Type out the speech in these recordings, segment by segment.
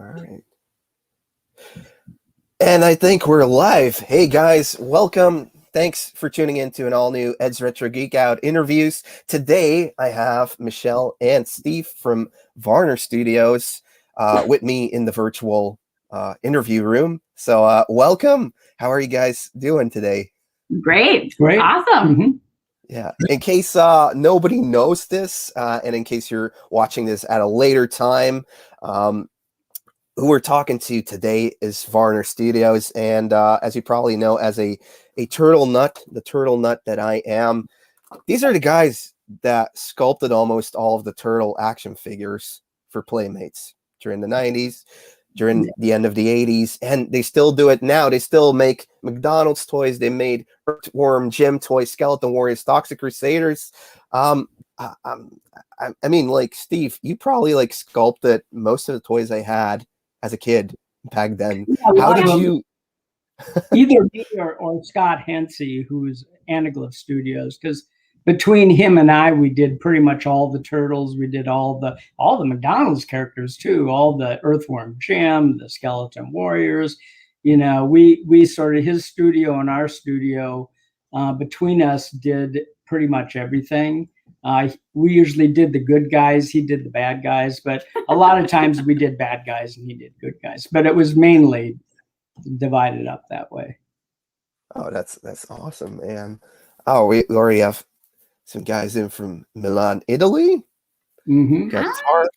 All right. And I think we're live. Hey guys, welcome. Thanks for tuning in to an all-new Ed's Retro Geek Out interviews. Today I have Michelle and Steve from Varner Studios with me in the virtual interview room. So welcome. How are you guys doing today? Great. Great. Awesome. Mm-hmm. Yeah. In case nobody knows this, and in case you're watching this at a later time, who we're talking to today is Varner Studios, and as you probably know, as a turtle nut, the turtle nut that I am, these are the guys that sculpted almost all of the turtle action figures for Playmates during the 90s, during the end of the 80s, and they still do it now. They still make McDonald's toys. They made Earthworm Jim toys, Skeleton Warriors, Toxic Crusaders. I mean, like, Steve, you probably like sculpted most of the toys I had as a kid back then. Yeah, How did you? Either me or Scott Hensey, who's Anaglyph Studios, because between him and I, we did pretty much all the turtles. We did all the McDonald's characters too, all the Earthworm Jim, the Skeleton Warriors. You know, we sort of, his studio and our studio, between us did pretty much everything. We usually did the good guys, he did the bad guys, but a lot of times we did bad guys and he did good guys. But it was mainly divided up that way. Oh, that's awesome, man. Oh, we already have some guys in from Milan, Italy. Mm-hmm. Got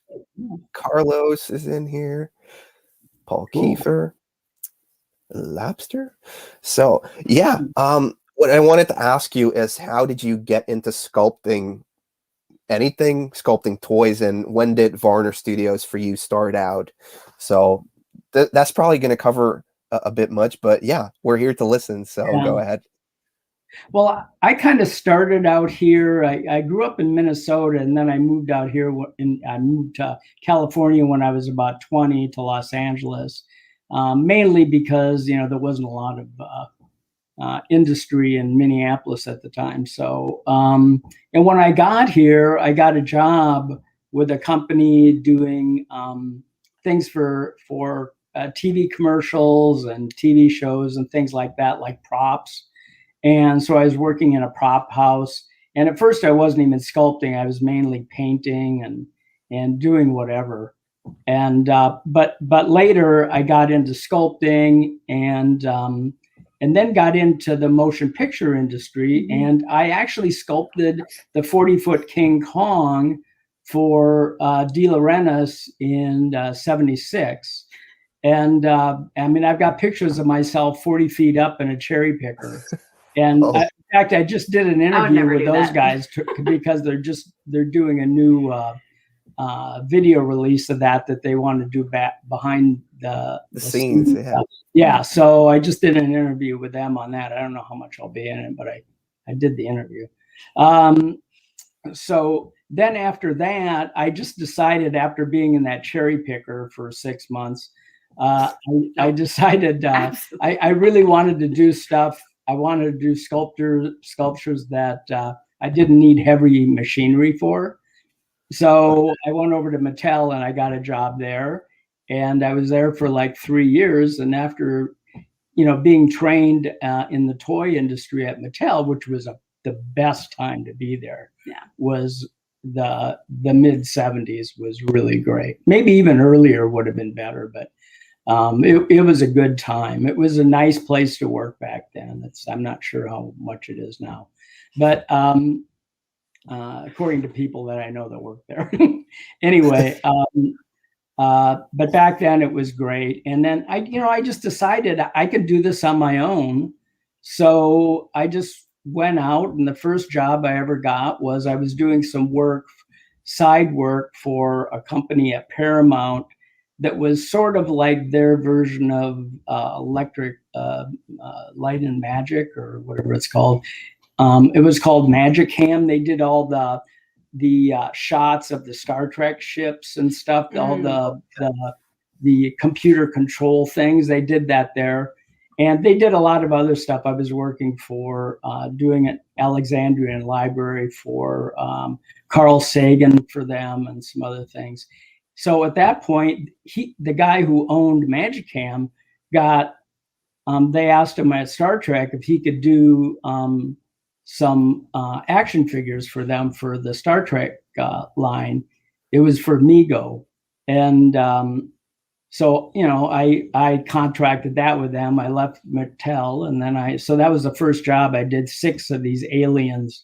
Carlos is in here. Paul Kiefer. Lobster. So yeah, what I wanted to ask you is, how did you get into sculpting anything, sculpting toys, and when did Varner Studios for you start out? So that's probably going to cover a bit much, but yeah, we're here to listen, so go ahead. Well, I kind of started out here. I grew up in Minnesota, and then I moved out here. I moved to California when I was about 20, to Los Angeles, mainly because, you know, there wasn't a lot of industry in Minneapolis at the time. So, and when I got here, I got a job with a company doing things for TV commercials and TV shows and things like that, like props. And so I was working in a prop house. And at first I wasn't even sculpting. I was mainly painting and doing whatever. And but later I got into sculpting and then got into the motion picture industry. And I actually sculpted the 40-foot King Kong for De Laurentiis in 76. And I mean, I've got pictures of myself 40 feet up in a cherry picker. And in fact, I just did an interview with those guys because they're doing a new video release of that they want to do behind the scenes. Yeah. So I just did an interview with them on that. I don't know how much I'll be in it, but I did the interview. So then after that, I just decided, after being in that cherry picker for 6 months, I decided I really wanted to do stuff. I wanted to do sculptures that I didn't need heavy machinery for. So I went over to Mattel and I got a job there, and I was there for like 3 years. And after, you know, being trained in the toy industry at Mattel, which was the best time to be there, was the mid 70s was really great. Maybe even earlier would have been better, but it was a good time. It was a nice place to work back then. I'm not sure how much it is now, but according to people that I know that work there. Anyway, but back then it was great. And then I just decided I could do this on my own. So I just went out, and the first job I ever got was I was doing some side work for a company at Paramount that was sort of like their version of Electric Light and Magic, or whatever it's called. It was called Magic Cam. They did all the shots of the Star Trek ships and stuff, all the computer control things. They did that there. And they did a lot of other stuff. I was working for doing an Alexandrian library for Carl Sagan for them, and some other things. So at that point, the guy who owned Magicam got, they asked him at Star Trek if he could do some action figures for them for the Star Trek line. It was for Mego. And so, you know, I contracted that with them. I left Mattel, and then so that was the first job. I did 6 of these aliens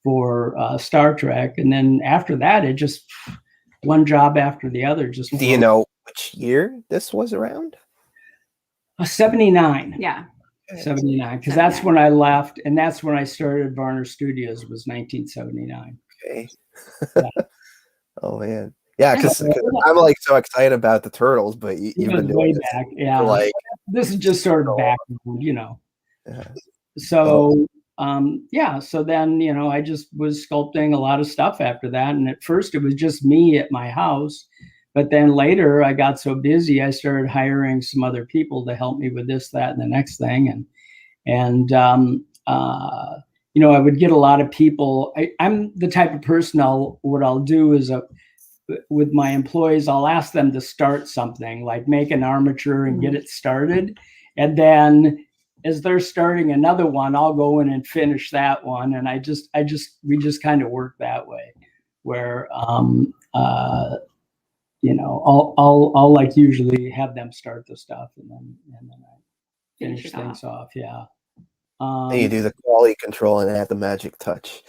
for Star Trek. And then after that, it just, one job after the other. Just Do you know which year this was around? 79. Yeah. 79, because that's when I left, and that's when I started Varner Studios, was 1979. Okay. Yeah. Oh man. Yeah, because I'm like so excited about the turtles, but you've been doing way this back. Yeah. like, this is just sort of background, you know. Yeah. So yeah, so then, you know, I just was sculpting a lot of stuff after that. And at first it was just me at my house. But then later I got so busy, I started hiring some other people to help me with this, that, and the next thing. And you know, I would get a lot of people. I'm the type of person, what I'll do is with my employees, I'll ask them to start something, like make an armature and get it started. And then as they're starting another one, I'll go in and finish that one. And we just kind of work that way, where you know, I'll like usually have them start the stuff, and then I finish things off. Yeah. And you do the quality control and add the magic touch.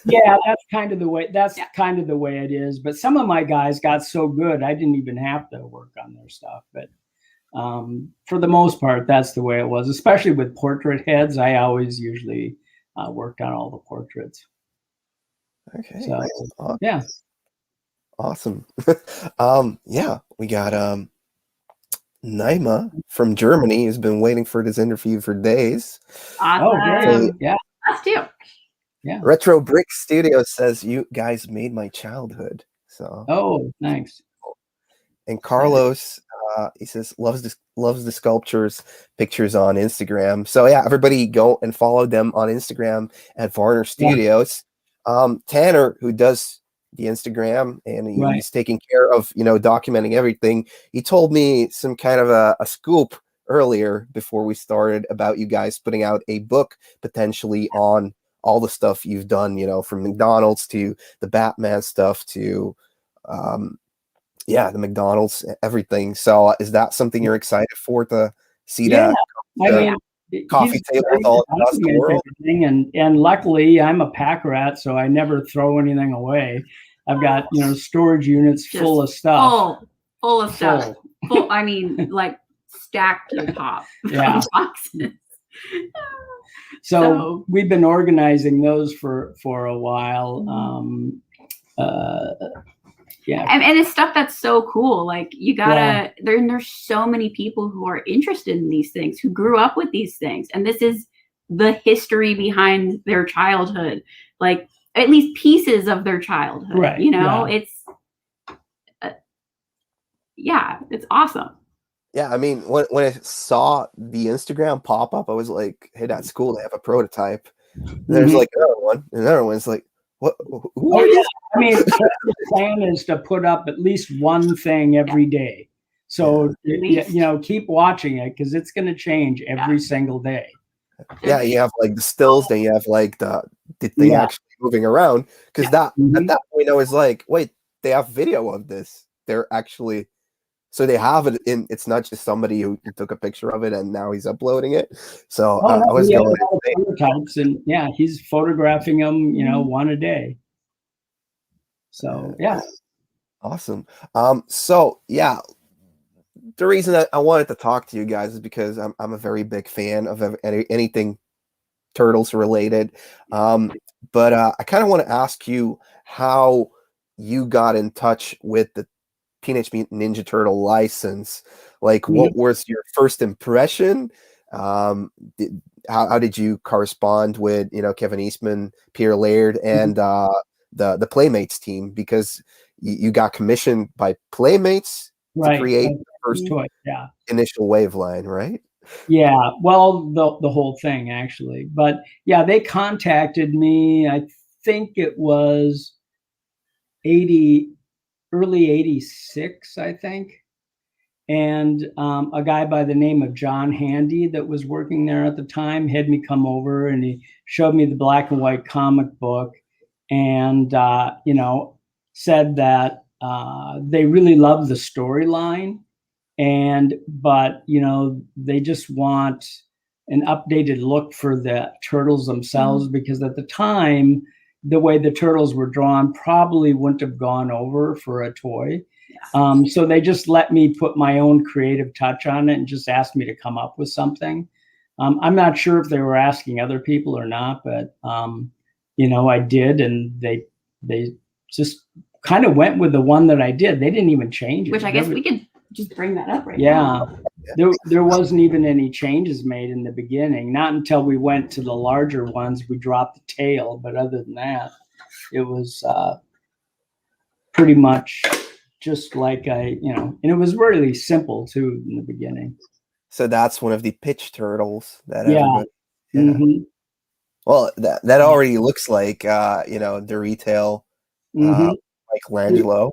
Yeah, that's kind of the way. That's kind of the way it is. But some of my guys got so good, I didn't even have to work on their stuff. But for the most part, that's the way it was. Especially with portrait heads, I always usually worked on all the portraits. Okay. So, awesome. yeah. Awesome. Yeah, we got Naima from Germany has been waiting for this interview for days. Awesome. Oh, great. Yeah. Us too. Yeah. Retro Brick Studio says you guys made my childhood. So. Oh, thanks. And Carlos, he says loves the sculptures pictures on Instagram. So yeah, everybody go and follow them on Instagram at Varner Studios. Yeah. Tanner, who does the Instagram, and he's taking care of, you know, documenting everything. He told me some kind of a scoop earlier before we started about you guys putting out a book potentially on all the stuff you've done, you know, from McDonald's to the Batman stuff to yeah, the McDonald's, everything. So is that something you're excited for to see? Yeah, I mean, coffee tables all across the world. And luckily I'm a pack rat, so I never throw anything away. I've got, you know, storage units full of stuff. Full of stuff. Full, I mean, like stacked to top. Yeah. Boxes. So we've been organizing those for a while. Yeah. And it's stuff that's so cool. Like you gotta, there's so many people who are interested in these things, who grew up with these things. And this is the history behind their childhood, like at least pieces of their childhood, right? You know, it's, it's awesome. Yeah. I mean, when I saw the Instagram pop up, I was like, hey, that's cool. They have a prototype. And there's like another one's like, what? Oh, yeah. I mean, the plan is to put up at least one thing every day. So, you know, keep watching it because it's going to change every single day. Yeah, you have like the stills, then you have like the thing actually moving around. Because that at that point, I was like, wait, they have video of this. They're actually, so they have it in. It's not just somebody who took a picture of it and now he's uploading it. So I was going prototypes, and he's photographing them, you know, one a day. So awesome. So yeah, the reason that I wanted to talk to you guys is because I'm a very big fan of anything Turtles related. But I kind of want to ask you how you got in touch with the Teenage Mutant Ninja Turtle license. Like, what was your first impression? How did you correspond with, you know, Kevin Eastman, Pierre Laird, and the Playmates team? Because you got commissioned by Playmates to create the first initial wave line, right? Yeah, well, the whole thing actually. But yeah, they contacted me. I think it was 80. early 86, I think. And a guy by the name of John Handy that was working there at the time had me come over, and he showed me the black and white comic book, and you know, said that they really love the storyline, but you know, they just want an updated look for the turtles themselves, because at the time, the way the turtles were drawn probably wouldn't have gone over for a toy. So they just let me put my own creative touch on it and just asked me to come up with something. I'm not sure if they were asking other people or not, but you know, I did, and they just kind of went with the one that I did. They didn't even change it. Which I guess we could just bring that up right now. There wasn't even any changes made in the beginning. Not until we went to the larger ones, we dropped the tail. But other than that, it was pretty much just like you know, and it was really simple too in the beginning. So that's one of the pitch turtles that Well, that already looks like you know, the retail Michelangelo.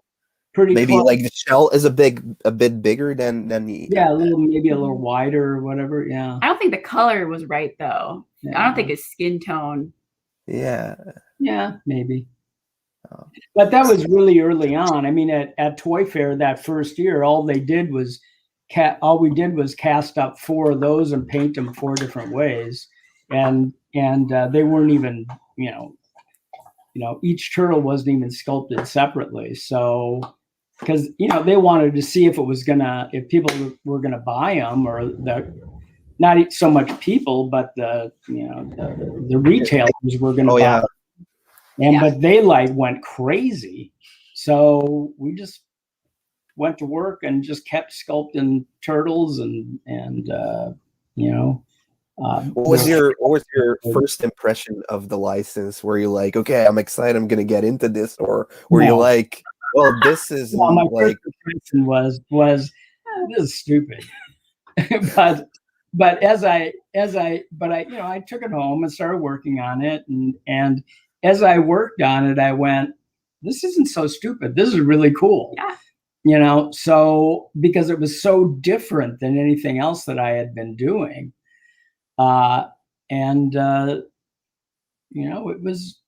Pretty maybe close. Like the shell is a bit bigger than the maybe a little wider or whatever. I don't think the color was right though. I don't think his skin tone. Maybe. But that was really early on. I mean, at Toy Fair that first year, all we did was cast up 4 of those and paint them 4 different ways, and they weren't even, you know, each turtle wasn't even sculpted separately. So, because you know, they wanted to see if people were gonna buy them, or not so much people, but the retailers were gonna buy them. But they like went crazy. So we just went to work and just kept sculpting turtles and you know. What was your first impression of the license? Were you like, okay, I'm excited, I'm gonna get into this, or were you like, well, this is my like first impression was this is stupid. but I you know, I took it home and started working on it, and as I worked on it, I went, this isn't so stupid. This is really cool. You know, so because it was so different than anything else that I had been doing. You know, it was,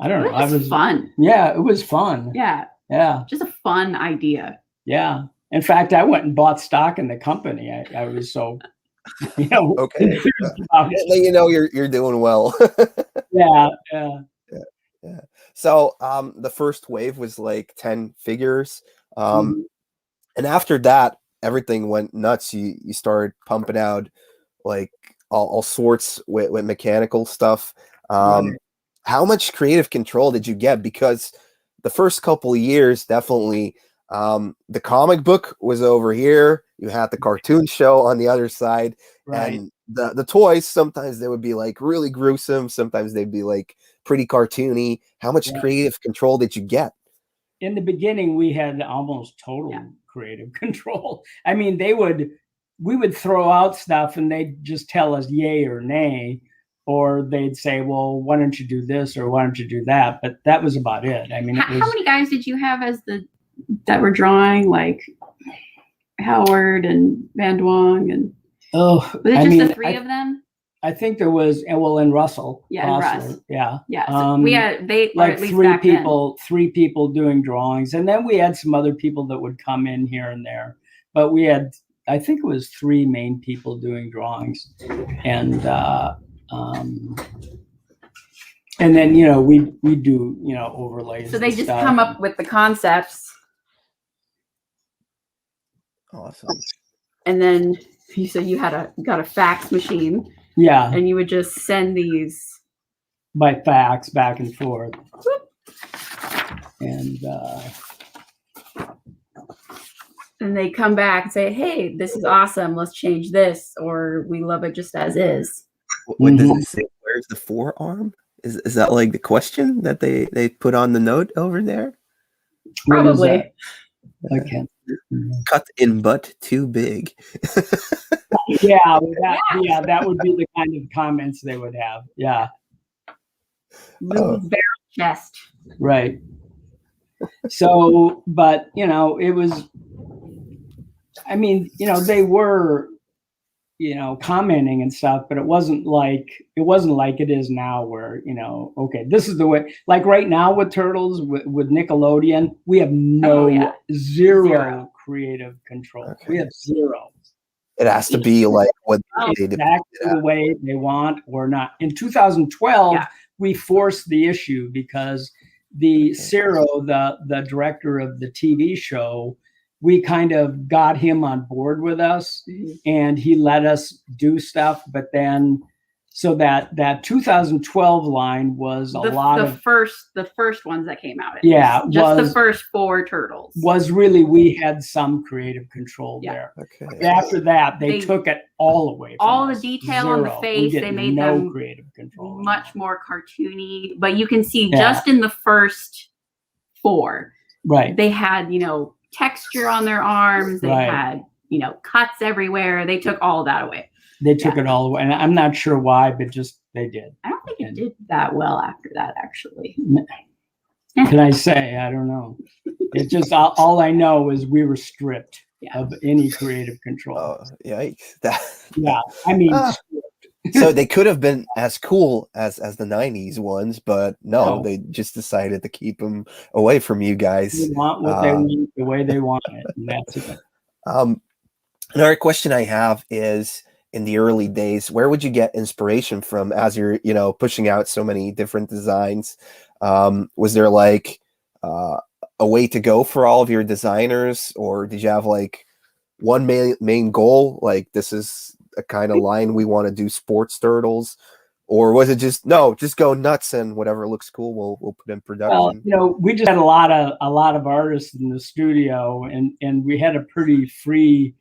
I don't know. It was fun. Yeah, it was fun. Yeah. Just a fun idea. Yeah. In fact, I went and bought stock in the company. I was so, you know, okay. You know, you're doing well. Yeah. So the first wave was like 10 figures. And after that, everything went nuts. You started pumping out like all sorts with mechanical stuff. How much creative control did you get? Because the first couple of years, definitely, the comic book was over here. You had the cartoon show on the other side, and the toys, sometimes they would be like really gruesome. Sometimes they'd be like pretty cartoony. How much creative control did you get? In the beginning, we had almost total creative control. I mean, we would throw out stuff and they'd just tell us yay or nay, or they'd say, well, why don't you do this, or why don't you do that? But that was about it. I mean, how many guys did you have that were drawing, like Howard and Van Duong, and was it just the 3 of them? I think there was, and Russell. Yeah, and Russ. Yeah. So we had like 3 people doing drawings, and then we had some other people that would come in here and there. But we had, I think it was 3 main people doing drawings, and then you know we do, you know, overlays. So they just come up with the concepts. Awesome. And then you said you got a fax machine. Yeah. And you would just send these by fax back and forth. And they come back and say, hey, this is awesome, let's change this, or we love it just as is. What does it say? Where's the forearm? Is that like the question that they put on the note over there? Probably. Okay. Cut in butt too big. That would be the kind of comments they would have. Yeah. Bare chest. Right. So, but you know, it was. I mean, you know, they were, you know, commenting and stuff, but it wasn't like it is now, where, you know, okay, this is the way. Like right now with Turtles, with Nickelodeon, we have zero creative control. Okay. We have zero. It has to be like what exactly the way they want or not. In 2012, we forced the issue because the Ciro, the director of the TV show, we kind of got him on board with us, and he let us do stuff. But then, so that 2012 line was the first ones that came out. The first 4 Turtles was really, we had some creative control there. Okay. After that, they took it all away. All the detail on the face, they made them creative control, much more cartoony. But you can see just in the first 4, right? They had, you know, texture on their arms. They had, you know, cuts everywhere. They took all of that away. They took it all away, and I'm not sure why, but just they did. I don't think it did that well after that, actually. Can I say? I don't know. It's just all I know is we were stripped of any creative control. Oh, yikes! I mean. So they could have been as cool as the 90s ones, but no, they just decided to keep them away from you guys. They want what they want the way they want it, and that's it. Another question I have is, in the early days, where would you get inspiration from as you're, you know, pushing out so many different designs? Was there like a way to go for all of your designers, or did you have like one main goal, like this is a kind of line we want to do sports Turtles, or was it just go nuts and whatever looks cool we'll put in production? Well, you know, we just had a lot of artists in the studio, and we had a pretty free,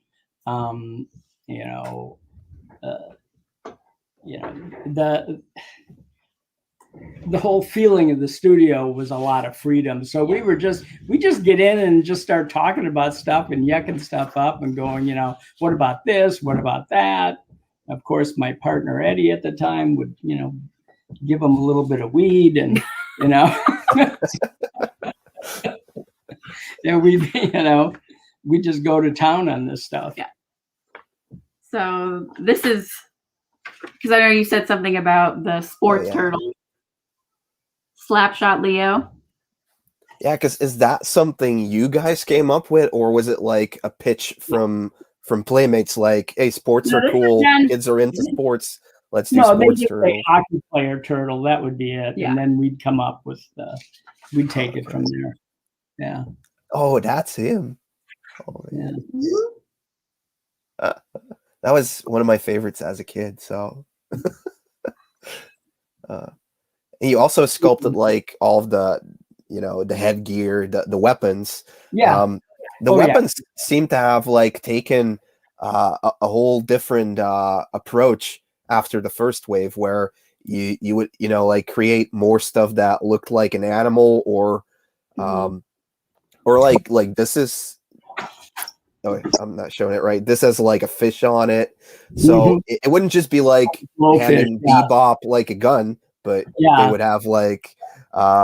the whole feeling of the studio was a lot of freedom. So we just get in and just start talking about stuff and yucking stuff up and going, you know, what about this? What about that? Of course, my partner Eddie at the time would, you know, give them a little bit of weed, and, you know, we just go to town on this stuff. Yeah. So this is, because I know you said something about the sports turtle. Slapshot Leo. Yeah, because is that something you guys came up with, or was it like a pitch from Playmates, like, hey, sports are cool, kids are into sports, let's do sports turtle? A hockey player turtle, that would be it. And then we'd come up with we'd take it from there. Yeah. Oh, that's him. Oh, yeah. That was one of my favorites as a kid. So and you also sculpted like all of the, you know, the headgear, the weapons. Yeah. The weapons seem to have like taken a whole different approach after the first wave, where you would, you know, like create more stuff that looked like an animal, or like this is, oh, I'm not showing it right. This has like a fish on it, so it wouldn't just be like handing Bebop like a gun, but they would have like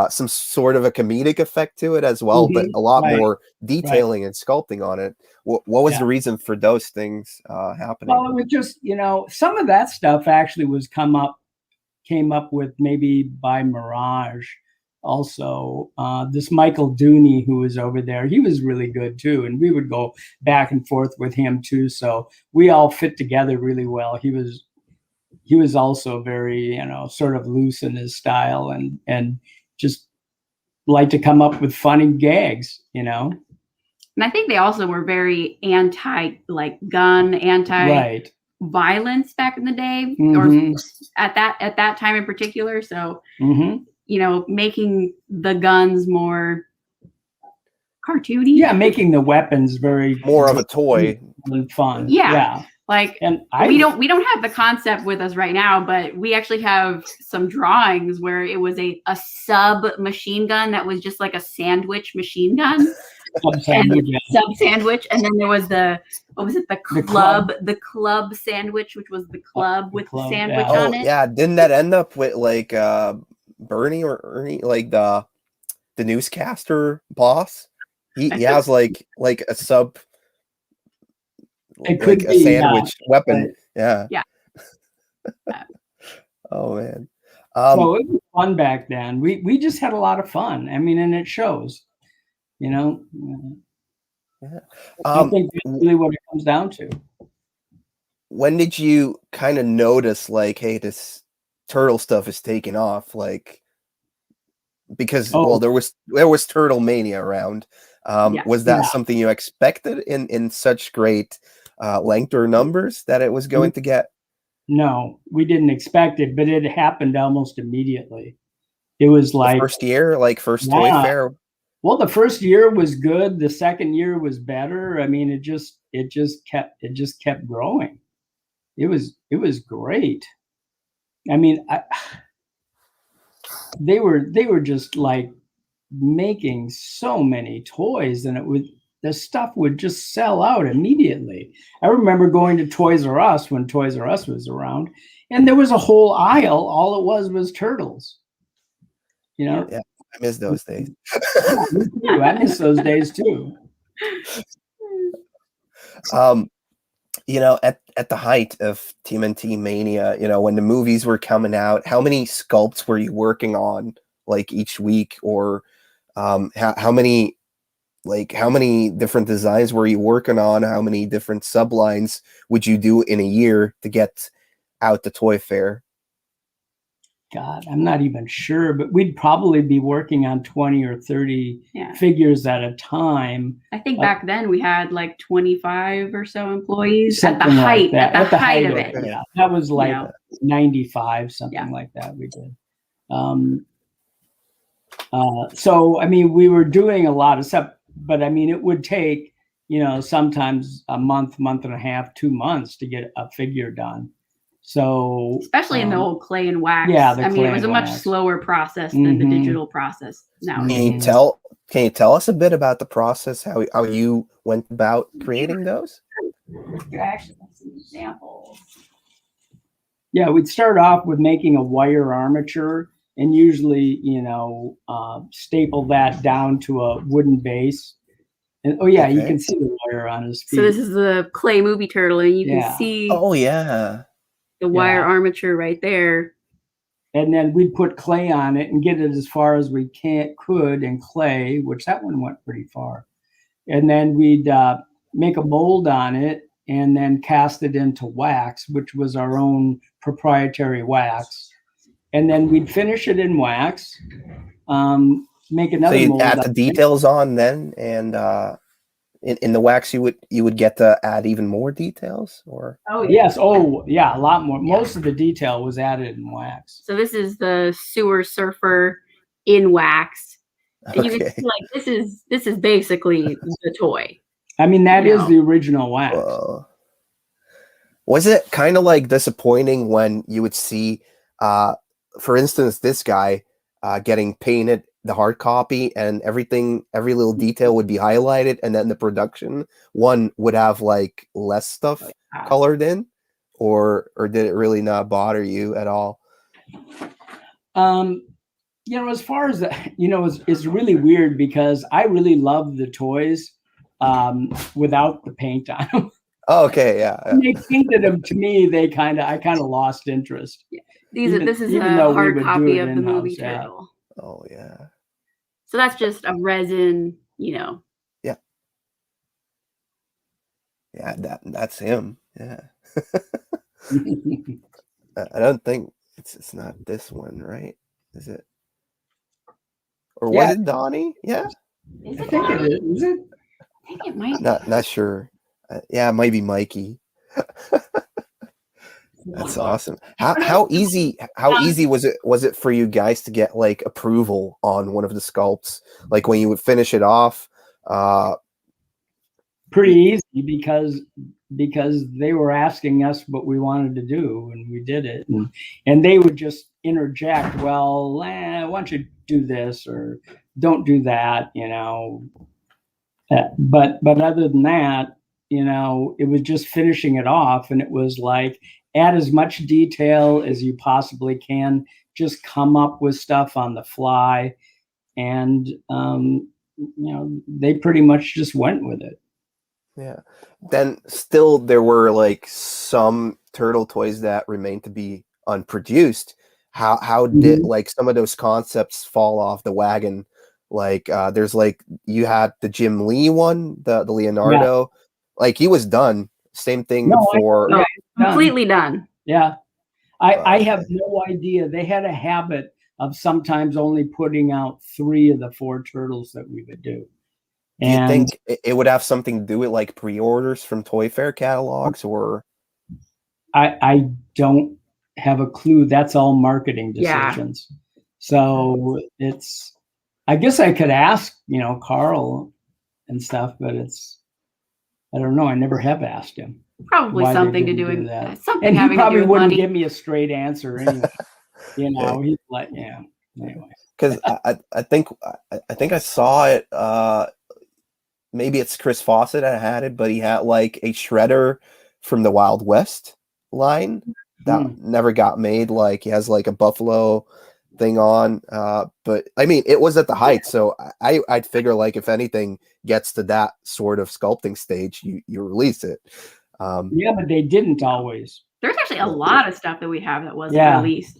some sort of a comedic effect to it as well, but a lot more detailing and sculpting on it. What was the reason for those things happening? Well, it was just, you know, some of that stuff actually came up with maybe by Mirage. Also, this Michael Dooney, who was over there, he was really good too, and we would go back and forth with him too. So we all fit together really well. He was also very, you know, sort of loose in his style, and just like to come up with funny gags, you know. And I think they also were very anti-violence back in the day, or at that time in particular. So, you know, making the guns more cartoony. Yeah, making the weapons more of a toy and fun. Yeah. Like, and we don't have the concept with us right now, but we actually have some drawings where it was a sub machine gun that was just like a sandwich machine gun. Sub sandwich, and then there was the club sandwich, which was the club with the sandwich on it. Yeah, didn't that end up with like Bernie or Ernie, like the the newscaster boss. He has like a sub, it could like be, a sandwich weapon. Yeah. Oh man. So it was fun back then. We just had a lot of fun. I mean, and it shows, you know. Yeah. I think that's really what it comes down to. When did you kind of notice, like, hey, this turtle stuff is taking off? Like, because well, there was Turtle Mania around. Was that something you expected in such great length or numbers that it was going to get? No, we didn't expect it, but it happened almost immediately. It was like the first year, like first toy fair. Well, the first year was good. The second year was better. I mean, it just kept growing. It was great. I mean, they were just like making so many toys, and the stuff would just sell out immediately. I remember going to Toys R Us when Toys R Us was around, and there was a whole aisle. All it was turtles. You know? Yeah, I miss those days. Yeah, me too. I miss those days too. You know, at the height of TMNT Mania, you know, when the movies were coming out, how many sculpts were you working on, like, each week? Or how many different designs were you working on? How many different sublines would you do in a year to get out the toy fair? God, I'm not even sure, but we'd probably be working on 20 or 30 figures at a time. I think back then we had like 25 or so employees at the Something height, like that. at the height of it. Yeah, that was like You know? 95, something like that we did. So, I mean, we were doing a lot of stuff, but I mean, it would take, you know, sometimes a month and a half, 2 months to get a figure done. So especially in the old clay and wax. Yeah, I mean, it was a much slower process than the digital process now. Can you tell us a bit about the process, how you went about creating those? Here, I actually have some examples. Yeah, we'd start off with making a wire armature, and usually, you know, staple that down to a wooden base. And you can see the wire on his feet. So this is the clay movie turtle, and you can see the wire armature right there. And then we'd put clay on it and get it as far as we could in clay, which that one went pretty far. And then we'd make a mold on it and then cast it into wax, which was our own proprietary wax. And then we'd finish it in wax, make another mold. So you'd add the details on then, and in the wax you would get to add even more details, or? Oh yes, a lot more. Most of the detail was added in wax. So this is the sewer surfer in wax. And you can see, like, this is basically the toy. I mean, that is the original wax. Was it kind of like disappointing when you would see, for instance, this guy getting painted the hard copy, and every little detail would be highlighted, and then the production one would have like less stuff colored in, or did it really not bother you at all? You know, as far as you know, it's really weird because I really love the toys without the paint on them. Oh, okay, yeah. When they painted them, to me, I kind of lost interest. Yeah. This is a hard copy of the movie turtle. Oh yeah. So that's just a resin, you know. Yeah. Yeah, that's him. Yeah. I don't think it's not this one, right? Is it? Or was it Donnie? Yeah. Is I think it is. Is it? I think it might. Not sure. Yeah, it might be Mikey. That's awesome. How easy was it for you guys to get like approval on one of the sculpts? Like when you would finish it off? Pretty easy because they were asking us what we wanted to do, and we did it. And they would just interject, well, why don't you do this or don't do that, you know. But other than that, you know, it was just finishing it off, and it was like, add as much detail as you possibly can. Just come up with stuff on the fly. and they pretty much just went with it. Yeah. Then still there were like some turtle toys that remained to be unproduced. How did like some of those concepts fall off the wagon? Like there's like you had the Jim Lee one, the Leonardo, like he was done. Same thing for completely done. Yeah. I have no idea. They had a habit of sometimes only putting out 3 of the 4 turtles that we would do. Do you think it would have something to do with like pre-orders from Toy Fair catalogs, or? I don't have a clue. That's all marketing decisions. Yeah. So it's, I guess I could ask, Carl and stuff, but I don't know. I never have asked him. Probably something to do with that. And he probably wouldn't give me a straight answer anyway. He's like, anyway. Because I think I saw it. Maybe it's Chris Fawcett that had it, but he had like a shredder from the Wild West line that never got made. Like he has like a buffalo thing on. But I mean, it was at the height, so I'd figure like if anything gets to that sort of sculpting stage, you release it. But they didn't always. There's actually a lot of stuff that we have that wasn't released.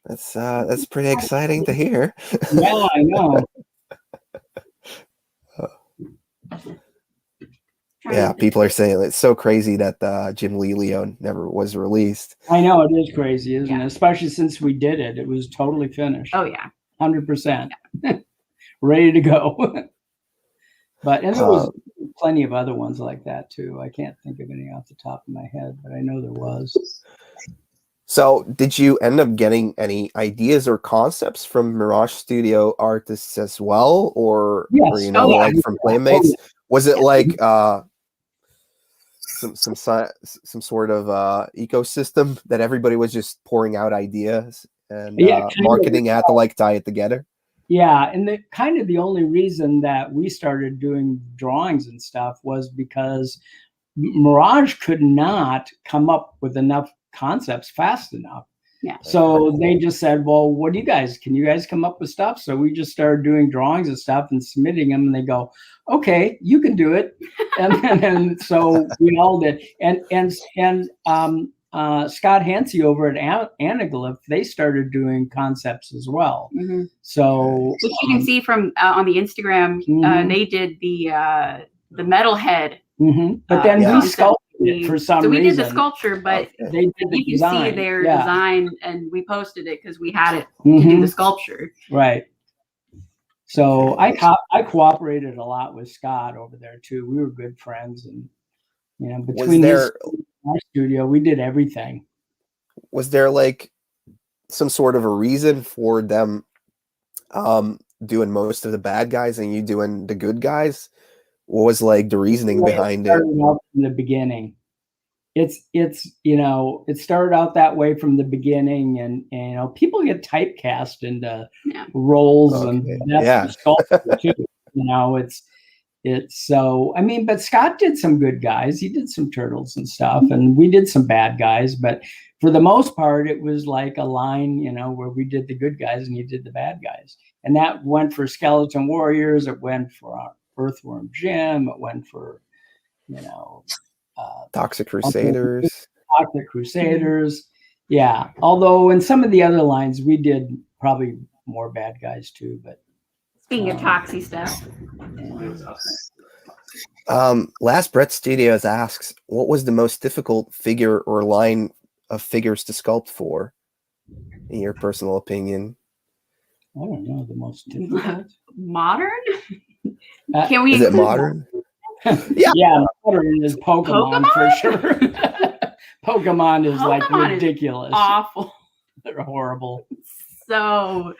That's pretty exciting to hear. Yeah, I know. Yeah, people are saying it's so crazy that Jim Lee Leo never was released. I know, it is crazy, isn't it? Especially since we did it. It was totally finished. Oh, yeah. 100%. Yeah. Ready to go. But and there was plenty of other ones like that, too. I can't think of any off the top of my head, but I know there was. So did you end up getting any ideas or concepts from Mirage Studio artists as well? Or like from Playmates? Was it like some sort of ecosystem that everybody was just pouring out ideas and marketing had to like tie it together? Yeah, and the only reason that we started doing drawings and stuff was because Mirage could not come up with enough concepts fast enough. Yeah. So they just said, well, can you guys come up with stuff? So we just started doing drawings and stuff and submitting them, and they go, okay, you can do it. And so we all did. And Scott Hansey over at Anaglyph, they started doing concepts as well. Mm-hmm. So which you can see from on the Instagram, they did the metalhead. Mm-hmm. But then we sculpted it for some reason. So we did the sculpture, but they did the you design. can see their design, and we posted it because we had it to do the sculpture. Right. So I cooperated a lot with Scott over there too. We were good friends, and between our studio, we did everything. Was there like some sort of a reason for them doing most of the bad guys and you doing the good guys? What was like the reasoning behind it? From the beginning, it started out that way from the beginning, and people get typecast into roles, and that's sculpture too. It's so, I mean, but Scott did some good guys. He did some turtles and stuff, and we did some bad guys. But for the most part, it was like a line, where we did the good guys and he did the bad guys. And that went for Skeleton Warriors. It went for Earthworm Jim. It went for, Toxic Crusaders. Toxic Crusaders. Yeah. Although in some of the other lines, we did probably more bad guys too, but. Speaking of Toxie stuff. Last Brett Studios asks, what was the most difficult figure or line of figures to sculpt for, in your personal opinion? I don't know, the most difficult. Modern? Can we? Is it modern? Yeah, modern is Pokemon for sure. Pokemon is like ridiculous. Is awful. They're horrible. So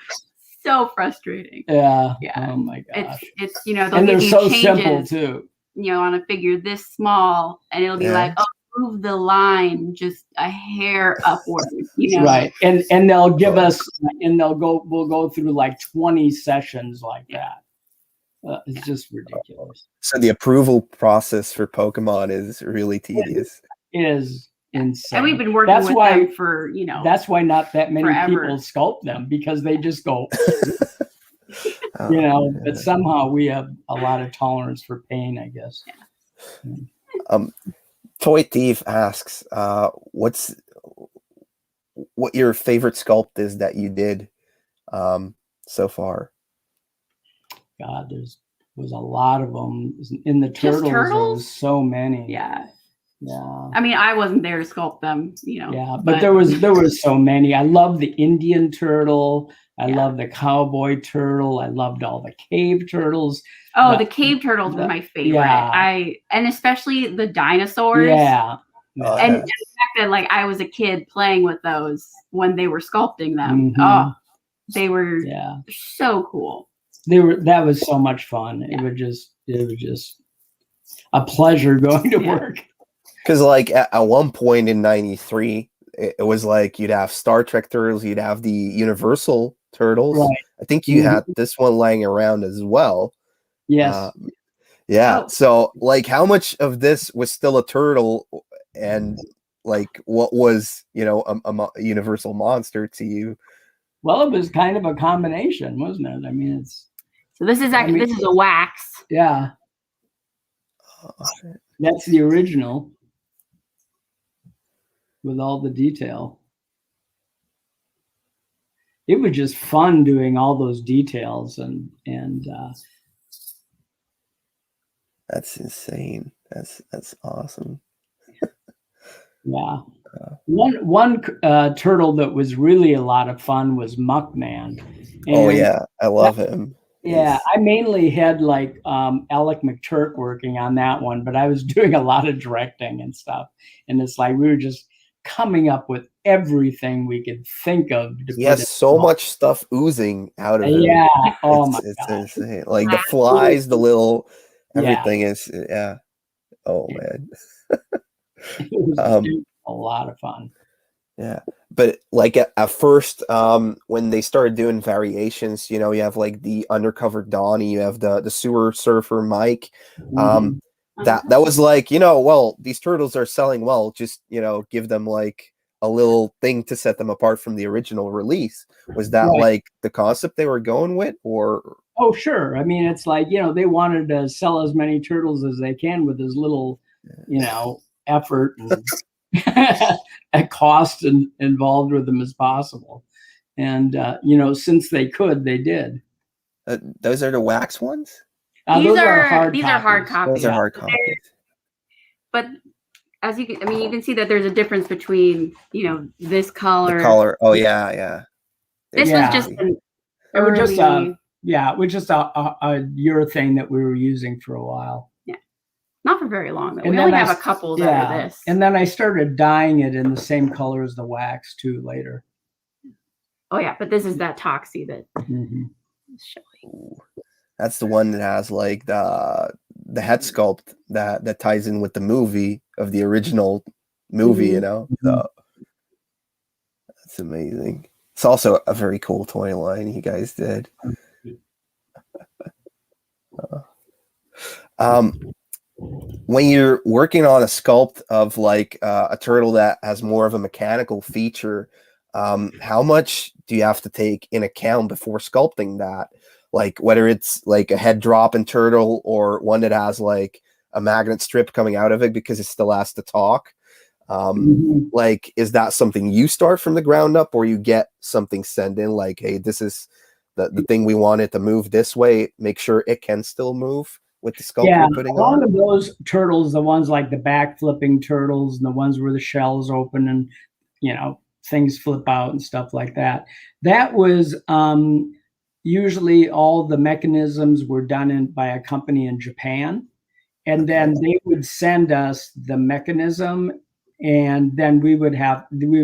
frustrating. Yeah. Oh my gosh. It's and they're so simple too. On a figure this small, and it'll be like, move the line just a hair upward. Right. And they'll give us, and we'll go through like 20 sessions like that. It's just ridiculous. So the approval process for Pokemon is really tedious. It is insane. And we've been working with them for, That's why not that many forever. people sculpt them, because they just go. You know, man. but somehow we have a lot of tolerance for pain, I guess. Toy Thief asks, what your favorite sculpt is that you did so far? God, was a lot of them in the turtles. There was so many. Yeah. Yeah. I mean, I wasn't there to sculpt them, you know. Yeah, but there was so many. I love the Indian turtle. I Yeah. love the cowboy turtle. I loved all the cave turtles. Oh, the cave turtles were my favorite. Yeah. And especially the dinosaurs. Yeah. And the fact that like I was a kid playing with those when they were sculpting them. Mhm. Oh, they were so cool. That was so much fun. It was just a pleasure going to work. Because like at one point in '93, it was like you'd have Star Trek turtles, you'd have the Universal turtles. Right. I think you had this one lying around as well. Yes. Yeah. So like how much of this was still a turtle and like what was, you know, a Universal monster to you? Well, it was kind of a combination, wasn't it? I mean, so this is actually this is a wax. Yeah. That's the original with all the detail. It was just fun doing all those details and that's insane. That's awesome. Yeah. One turtle that was really a lot of fun was Muckman. Oh yeah, I love him. Yeah, I mainly had like Alec McTurk working on that one, but I was doing a lot of directing and stuff. And it's like we were just coming up with everything we could think of. He has so much stuff oozing out of him. Yeah. Oh my it's God. insane. Like the flies, the little everything is Oh man. It was a lot of fun. Yeah. But like at first, when they started doing variations, you know, you have like the undercover Donnie, you have the sewer surfer Mike. That was like, you know, well, these turtles are selling well, just, you know, give them like a little thing to set them apart from the original release. Was that like the concept they were going with, or? Oh, sure. I mean, it's like, you know, they wanted to sell as many turtles as they can with as little, you know, effort and at cost involved with them as possible. And, you know, since they could, they did. Those are the wax ones? These are hard copies. Those are hard copies. But as you can, I mean, you can see that there's a difference between, you know, this color. The color. Oh yeah. This was just an early, it was just a urethane that we were using for a while. Yeah. Not for very long though. We only have a couple that are this. And then I started dyeing it in the same color as the wax too later. Oh yeah, but this is that Toxie that is showing. That's the one that has like the head sculpt that ties in with the movie of the original movie, you know. So that's amazing. It's also a very cool toy line you guys did. When you're working on a sculpt of like a turtle that has more of a mechanical feature, how much do you have to take in account before sculpting that? Like whether it's like a head dropping turtle or one that has like a magnet strip coming out of it because it still has to talk. Like, is that something you start from the ground up, or you get something sent in like, hey, this is the thing we want it to move this way, make sure it can still move with the sculpt you're putting on? A lot of those turtles, the ones like the back flipping turtles and the ones where the shell's open and, you know, things flip out and stuff like that. That was usually all the mechanisms were done by a company in Japan. And then they would send us the mechanism, and then we would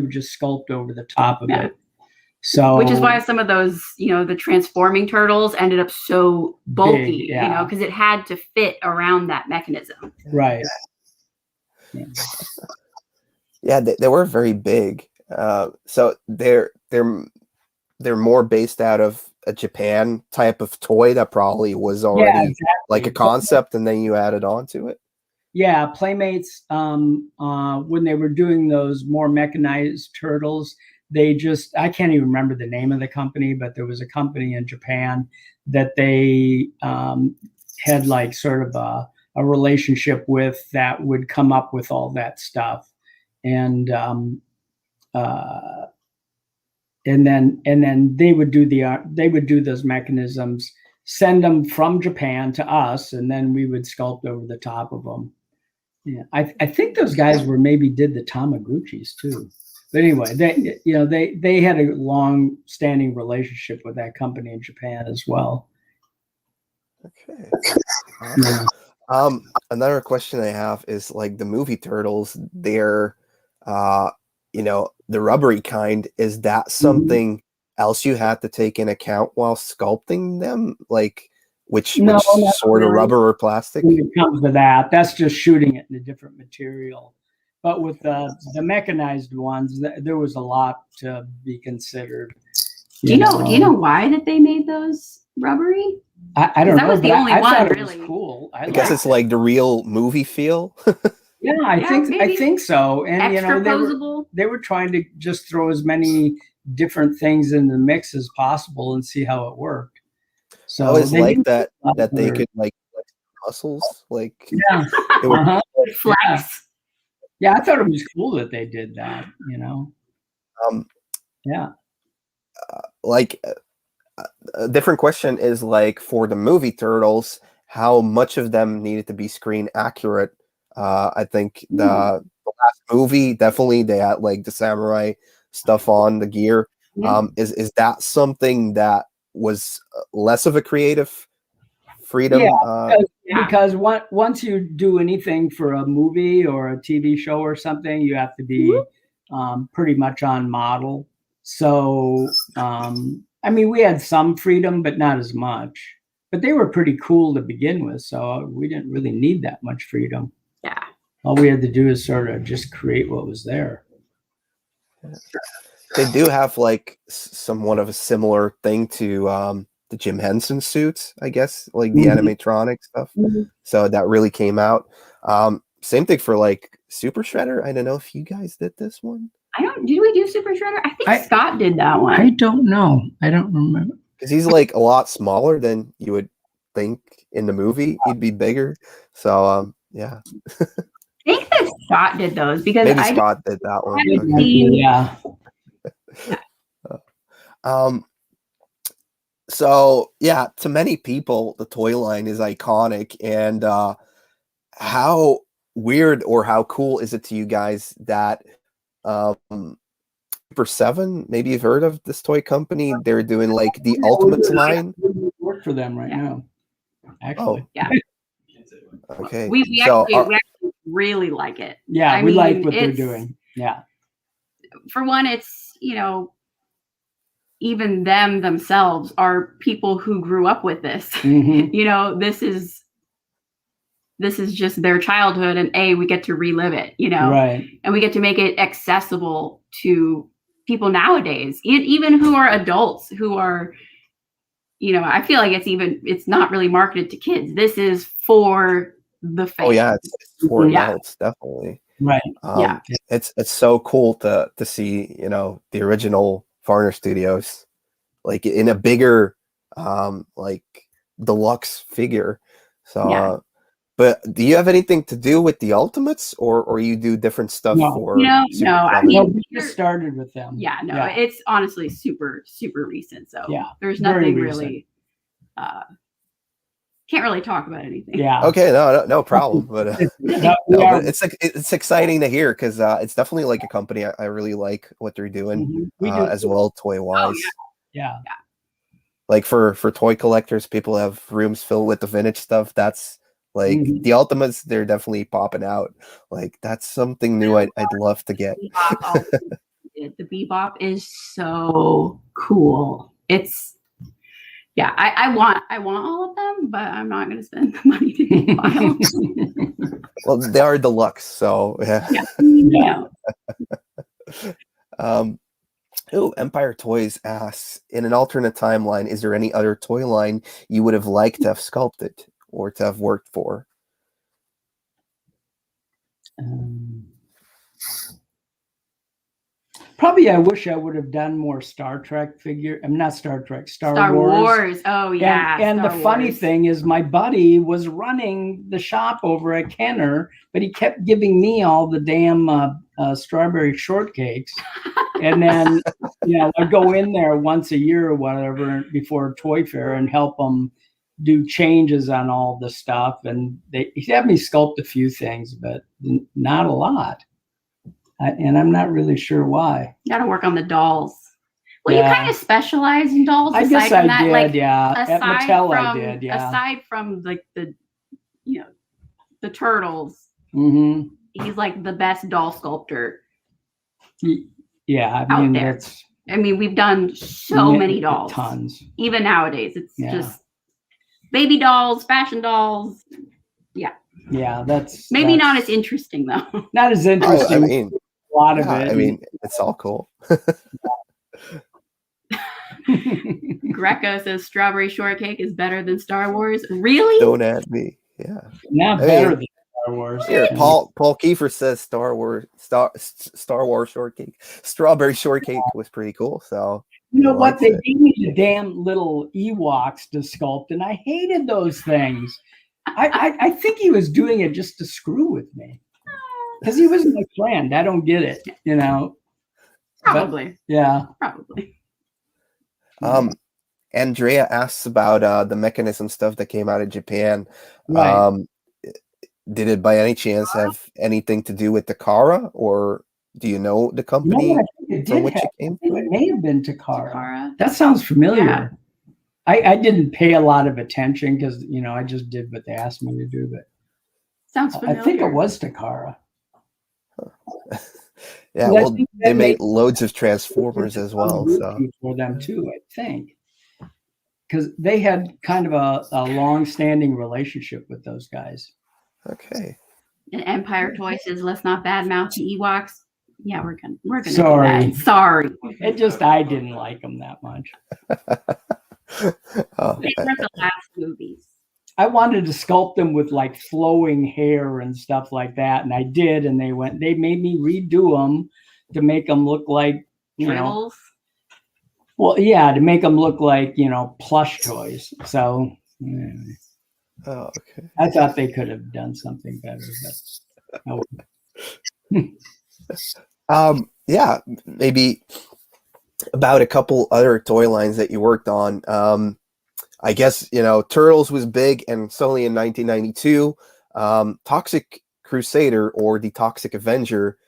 just sculpt over the top of it. So, which is why some of those, you know, the transforming turtles ended up so bulky, you know, because it had to fit around that mechanism. Right. Yeah, they were very big. So they're more based out of a Japan type of toy that probably was already like a concept, and then you added on to it. Yeah, Playmates, when they were doing those more mechanized turtles, they just, I can't even remember the name of the company, but there was a company in Japan that they had like sort of a relationship with that would come up with all that stuff. And then they would do those mechanisms, send them from Japan to us, and then we would sculpt over the top of them. Yeah, I think those guys did the Tamaguchis too. But anyway, they had a long-standing relationship with that company in Japan as well. Okay. Another question I have is like the movie Turtles. They're, the rubbery kind. Is that something else you had to take in account while sculpting them? Like which sort of rubber or plastic? When it comes to that, that's just shooting it in a different material. But with the mechanized ones, there was a lot to be considered. Do you know why that they made those rubbery? I don't know. That was the only one, thought really. It was cool. I guess it's like the real movie feel. Yeah, I think so. And extra posable. They were trying to just throw as many different things in the mix as possible and see how it worked. So I always like that they could like flex muscles, like it would, flex. Yeah, I thought it was cool that they did that. A different question is like for the movie Turtles, how much of them needed to be screen accurate? I think the last movie definitely they had like the samurai stuff on the gear. Is that something that was less of a creative freedom? Because once you do anything for a movie or a TV show or something, you have to be pretty much on model. So we had some freedom, but not as much. But they were pretty cool to begin with, so we didn't really need that much freedom. Yeah. All we had to do is sort of just create what was there. They do have like somewhat of a similar thing to the Jim Henson suits, I guess, like the animatronic stuff. So that really came out. Same thing for like Super Shredder. I don't know if you guys did this one. Did we do Super Shredder? I think Scott did that one. I don't know. I don't remember. Because he's like a lot smaller than you would think in the movie. He'd be bigger. So yeah. I think that Scott did those because maybe Scott did that one. Okay. Yeah. So yeah, to many people, the toy line is iconic. And how weird or how cool is it to you guys that Super 7, maybe you've heard of this toy company? They're doing like the Ultimates line. We work for them right now. Actually. Yeah. Okay. We actually really like it. Yeah, we like what they're doing. Yeah. For one, it's, even them themselves are people who grew up with this. This is just their childhood, and we get to relive it, right. And we get to make it accessible to people nowadays, even who are adults who are, I feel like it's not really marketed to kids. This is for the fans. Oh yeah, it's for adults, definitely. Right. It's so cool to see, the original Varner Studios, like in a bigger, like deluxe figure. So, but do you have anything to do with the Ultimates, or you do different stuff for? No. We just started with them. Yeah, no, it's honestly super, super recent. So there's very nothing recent. really. Can't really talk about anything. Yeah. Okay. No problem. But, but it's exciting to hear because it's definitely like a company I really like what they're doing as well, toy wise. Yeah. Like for toy collectors, people have rooms filled with the vintage stuff. That's like the Ultimates. They're definitely popping out. Like that's something new. I'd love to get. The Bebop is so cool. It's. Yeah, I want all of them, but I'm not going to spend the money to buy them. Well, they are deluxe, so yeah. Empire Toys asks, in an alternate timeline, is there any other toy line you would have liked to have sculpted or to have worked for? Probably I wish I would have done more Star Trek figure. I'm not Star Trek, Star Wars. Oh yeah. And Star the funny Wars. thing is my buddy was running the shop over at Kenner, but he kept giving me all the damn strawberry shortcakes. And then, I'd go in there once a year or whatever before a toy fair and help them do changes on all the stuff. And he had me sculpt a few things, but not a lot. And I'm not really sure why. You got to work on the dolls. Well, Yeah. you kind of specialize in dolls. I guess from I that. did, Like, yeah. At Mattel, from, I did, yeah. Aside from like the turtles, Mm-hmm. he's like the best doll sculptor. Yeah, out there. We've done so many dolls. Tons. Even nowadays, it's just baby dolls, fashion dolls. Yeah. Yeah, that's not as interesting though. Not as interesting. A lot of it. It's all cool. Greco says strawberry shortcake is better than Star Wars. Really? Don't add me. Yeah. Not better than Star Wars. Here, Paul Kiefer says Star Wars shortcake. Strawberry shortcake was pretty cool. So you know what? They gave me the damn little Ewoks to sculpt, and I hated those things. I think he was doing it just to screw with me. Because he was my friend. I don't get it, Probably. But, yeah. Probably. Andrea asks about the mechanism stuff that came out of Japan. Right. Did it by any chance have anything to do with Takara, or do you know the company from which it came from? It may have been Takara. That sounds familiar. Yeah. I didn't pay a lot of attention because I just did what they asked me to do, but sounds familiar. I think it was Takara. Yeah, well, they made loads of Transformers as well. So for them too, I think, because they had kind of a long-standing relationship with those guys. Okay. And Empire Toy says, "Let's not badmouth the Ewoks." Yeah, we're gonna. Sorry. Do that. Sorry. I didn't like them that much. They were the last movies. I wanted to sculpt them with like flowing hair and stuff like that, and I did. And they made me redo them to make them look like Dribbles. Well, yeah, to make them look like plush toys. So, oh, okay. I thought they could have done something better, but yeah, maybe about a couple other toy lines that you worked on. I guess, Turtles was big, and suddenly in 1992, Toxic Crusader, or the Toxic Avenger,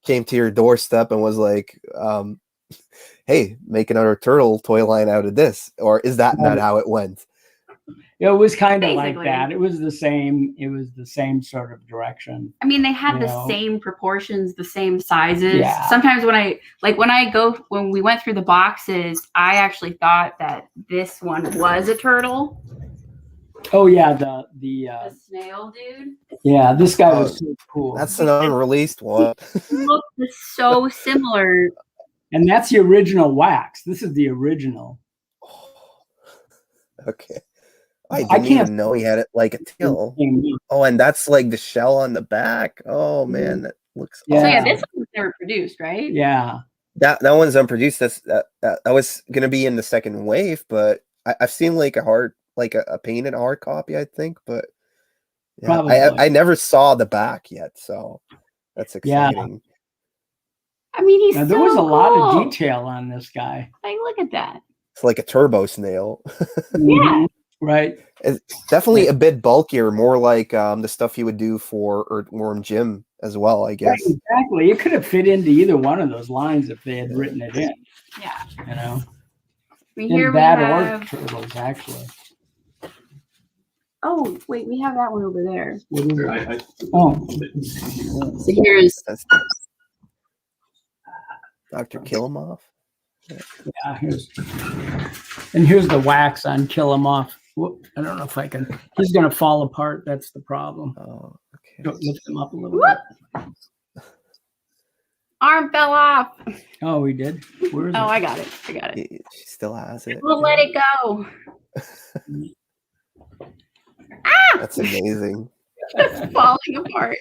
came to your doorstep and was like, hey, make another turtle toy line out of this. Or is that not how it went? It was kind of like that. It was the same sort of direction. They had the same proportions, the same sizes. Yeah. Sometimes when we went through the boxes, I actually thought that this one was a turtle. Oh yeah, the snail dude. Yeah, this guy was so cool. That's an unreleased one. It looked so similar. And that's the original wax. This is the original. Okay. I didn't even know he had it like a tail. Oh, and that's like the shell on the back. Oh man, that looks awesome. So yeah, this one was never produced, right? Yeah. That one's unproduced. That was gonna be in the second wave, but I've seen like a painted hard copy, I think, but yeah, I never saw the back yet, so that's exciting. Yeah. There was a lot of detail on this guy. Like, look at that. It's like a turbo snail. Yeah. Right. It's definitely a bit bulkier, more like the stuff you would do for Earthworm Jim as well, I guess. Right, exactly. It could have fit into either one of those lines if they had written it in. Yeah. Here we have or turtles, actually. Oh, wait, we have that one over there. So here's Dr. Killamoff. Yeah, here's the wax on Kill 'Em Off. Whoop, I don't know if I can. He's going to fall apart. That's the problem. Oh, okay. Lift him up a little bit. Arm fell off. Oh, we did. Where is it? I got it. She still has it. We'll let it go. That's amazing. It's falling apart.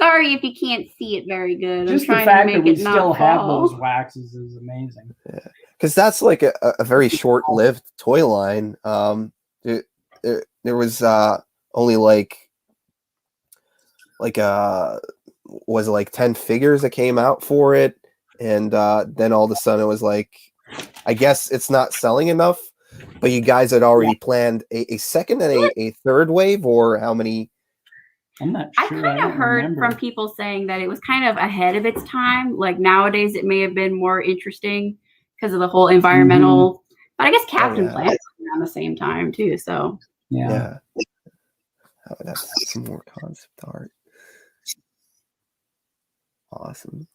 Sorry if you can't see it very good. Just I'm the trying fact to that make we it not still have fall. those waxes is amazing. Yeah, because that's like a very short-lived toy line. There was only like was it like 10 figures that came out for it, and then all of a sudden it was like, I guess it's not selling enough, but you guys had already planned a second and a third wave, or how many? I'm not I sure. kind of heard remember. from people saying that it was kind of ahead of its time. Like nowadays, it may have been more interesting because of the whole environmental. But I guess Captain Planet was around the same time too. So yeah. Oh, that's some more concept art. Awesome.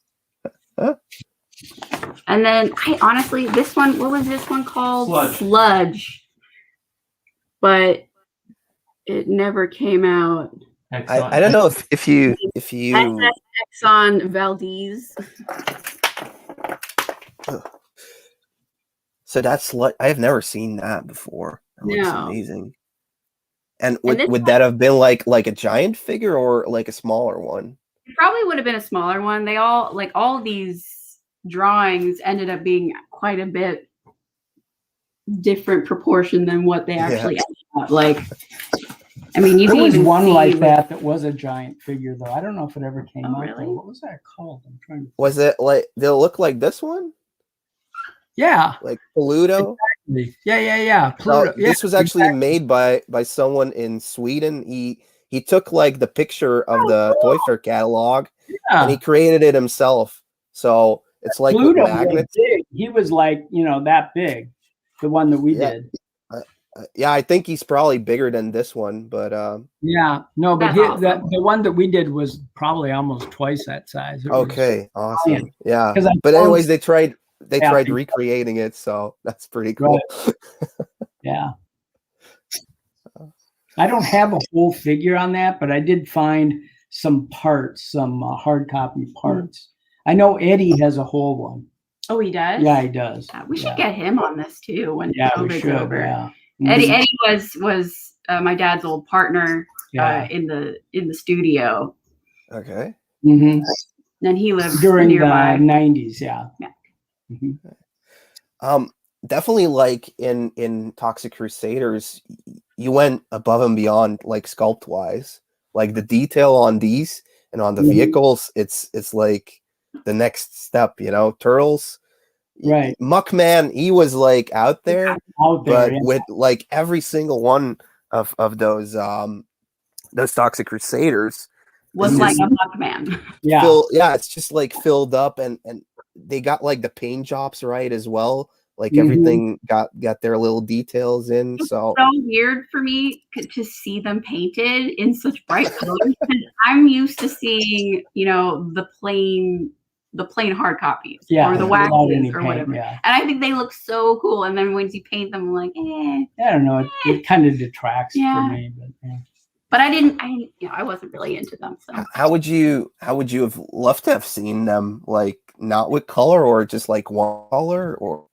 And then I honestly, this one, what was this one called? Sludge. But it never came out. I don't know if you Exxon Valdez. So that's I have never seen that before. That looks amazing. And would that have been like a giant figure or like a smaller one? It probably would have been a smaller one. They all these drawings ended up being quite a bit different proportion than what they actually ended up. Like, I mean, you there can was even one see like that was a giant figure though. I don't know if it ever came out. Really? Though. What was that called? I'm trying to. Was it like? Did it look like this one? Yeah. Like Pluto? Exactly. Yeah. Pluto. This was actually made by someone in Sweden. He took like the picture of the Toy Fair catalog and he created it himself. So it's like Pluto with magnets. Was big. He was like, that big. The one that we did. Yeah, I think he's probably bigger than this one, but yeah, no, but awesome. the one that we did was probably almost twice that size. Okay, awesome. Yeah, 'Cause but anyways, they tried recreating it, so that's pretty cool. Right. Yeah, I don't have a whole figure on that, but I did find some parts, some hard copy parts. I know Eddie has a whole one. Oh, he does? Yeah, he does. We should get him on this too when COVID's over. Yeah. Eddie was my dad's old partner in the studio. Okay. Mm-hmm. Then he lived during nearby. the 90s. Yeah. Mm-hmm. Definitely like in Toxic Crusaders, you went above and beyond, like sculpt wise, like the detail on these and on the vehicles. It's like the next step, Turtles. Right. Muckman, he was like out there, but with like every single one of those Toxic Crusaders was like a Muckman. Yeah. It's just like filled up, and they got like the paint jobs right as well. Like everything got their little details in. It's so weird for me to see them painted in such bright colors. I'm used to seeing, the plain hard copies or the waxes or whatever. Yeah. And I think they look so cool. And then once you paint them, I'm like, I don't know. It kind of detracts for me. But I wasn't really into them. So how would you have loved to have seen them, like not with color or just like one color? Or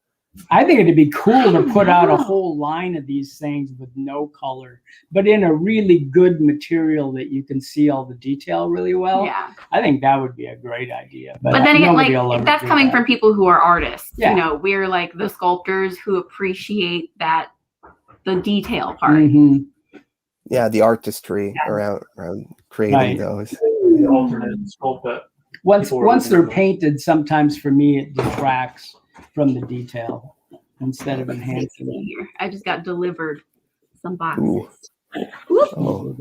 I think it'd be cool to put out a whole line of these things with no color, but in a really good material that you can see all the detail really well. Yeah. I think that would be a great idea. But then again, like that's coming from people who are artists. Yeah. We're like the sculptors who appreciate the detail part. Yeah, the artistry around creating those. The alternate sculpt. Once they're painted, sometimes for me it detracts from the detail instead of enhancing it. Here, I just got delivered some boxes. Oh.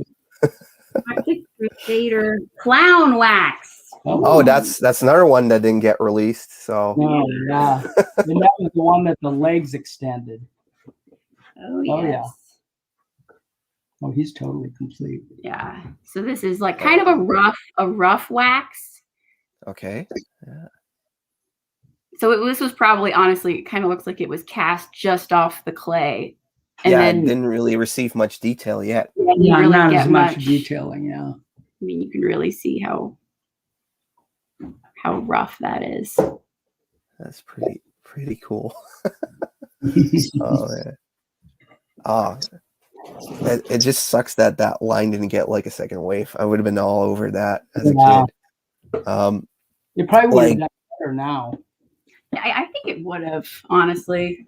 Crusader clown wax. Oh, that's another one that didn't get released. So yeah, and that was the one that the legs extended. Oh yes. Oh, he's totally complete. Yeah. So this is like kind of a rough wax. Okay. Yeah. So this was probably, honestly, it kind of looks like it was cast just off the clay. And then it didn't really receive much detail yet. Yeah, really not get as much detailing. Yeah. I mean, you can really see how rough that is. That's pretty cool. Oh, yeah. It just sucks that that line didn't get like a second wave. I would have been all over that as a Yeah. kid. You probably would Like- have done better now. I think it would have, honestly.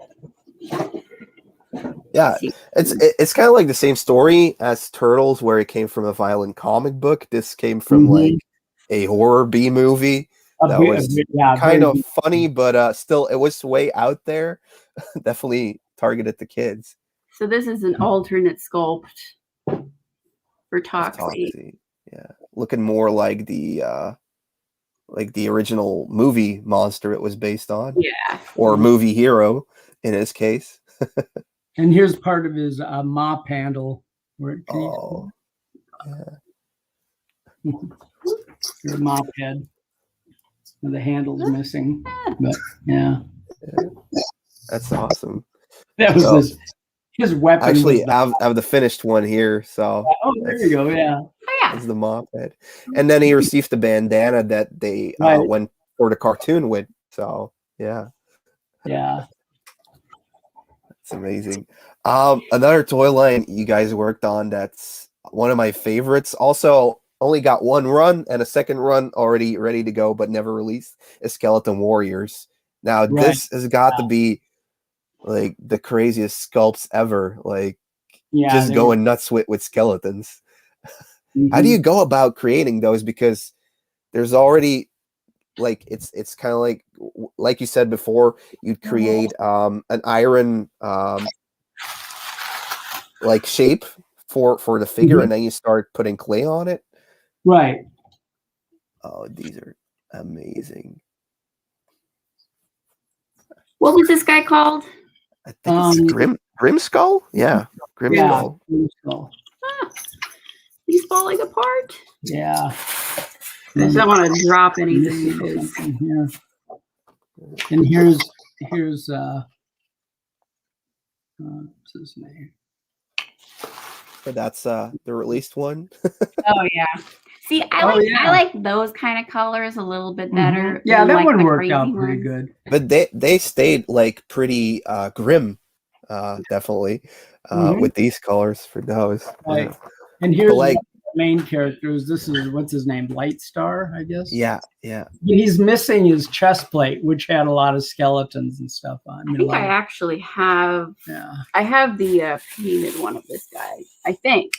Yeah, it's kind of like the same story as Turtles, where it came from a violent comic book. This came from like a horror B movie that was kind of funny, but still, it was way out there. Definitely targeted the kids. So this is an alternate sculpt for Toxie. Toxie. Yeah, looking more like the original movie monster it was based on. Yeah. Or movie hero in his case. And here's part of his mop handle. Where it Oh, yeah. Your mop head. And the handle's missing. But yeah. That's awesome. That was his weapon. Actually, I have the finished one here. So there you go. Yeah. Oh, yeah. that's the mop head. And then he received the bandana that they went for the cartoon with. So yeah. Yeah. It's amazing. Another toy line you guys worked on that's one of my favorites. Also, only got one run and a second run already ready to go, but never released, is Skeleton Warriors. Now, this has got to be like the craziest sculpts ever. Like, just going nuts with skeletons. How do you go about creating those? Because there's already like it's kind of like you said before, you'd create an iron like shape for the figure, and then you start putting clay on it. Right. Oh, these are amazing. What was this guy called? I think it's Grim Skull. Yeah, Grim Skull. Grim Skull. He's falling apart. Yeah. I just don't want to drop anything. Here. And here's what's his name? But that's the released one. Oh yeah. See, I like those kind of colors a little bit better. Yeah, that like one the worked crazy out pretty ones. good. But they stayed like pretty definitely with these colors for those. Right. Yeah. And here's like the main characters. This is what's his name? Lightstar, I guess. Yeah. He's missing his chest plate, which had a lot of skeletons and stuff on. I think I actually have. Yeah. I have the painted one of this guy. I think.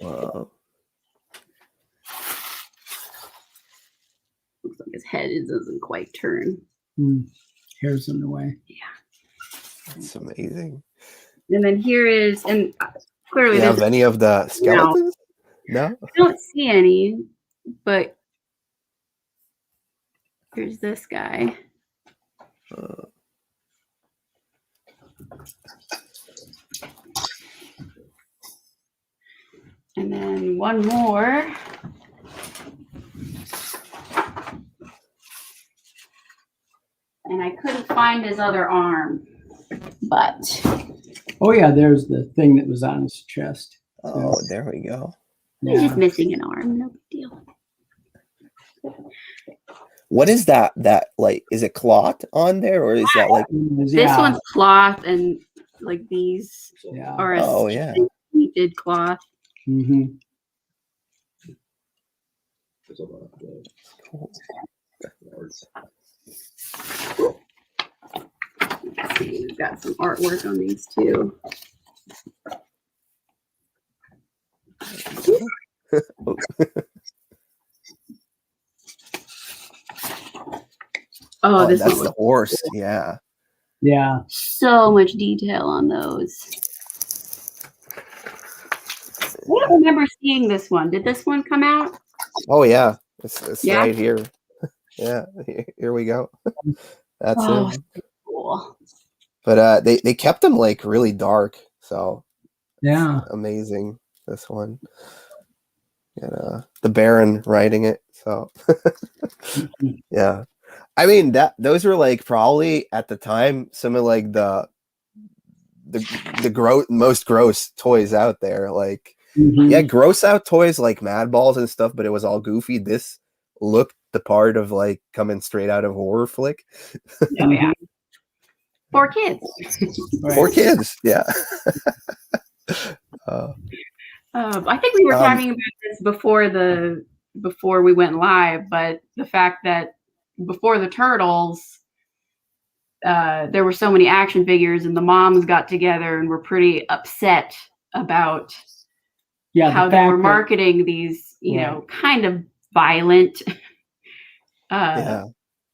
Wow. Looks like his head doesn't quite turn. Hair's in the way. Yeah. It's amazing. And then here is, and clearly Do you have any of the skeletons? No? I don't see any, but here's this guy. And then one more. And I couldn't find his other arm, but. Oh yeah, there's the thing that was on his chest. Oh, there we go. He's just missing an arm, no big deal. What is that? That like, is it cloth on there, or is that like? This one's cloth, and like these are a heated cloth. Mm-hmm. We've got some artwork on these too. Oh, this that's one the horse. Yeah. Yeah. So much detail on those. I don't remember seeing this one. Did this one come out? Oh yeah, it's right here. Yeah, here we go. That's it. Cool. But they kept them like really dark, so yeah, amazing. This one, and the Baron writing it. So yeah, I mean those were like probably at the time some of like the most gross toys out there. Like yeah, gross out toys like Mad Balls and stuff, but it was all goofy. This looked the part of like coming straight out of a horror flick. Oh yeah. For kids. Right. For kids, yeah. I think we were talking about this before we went live, but the fact that before the Turtles, there were so many action figures, and the moms got together and were pretty upset about how they were marketing these, you know, kind of violent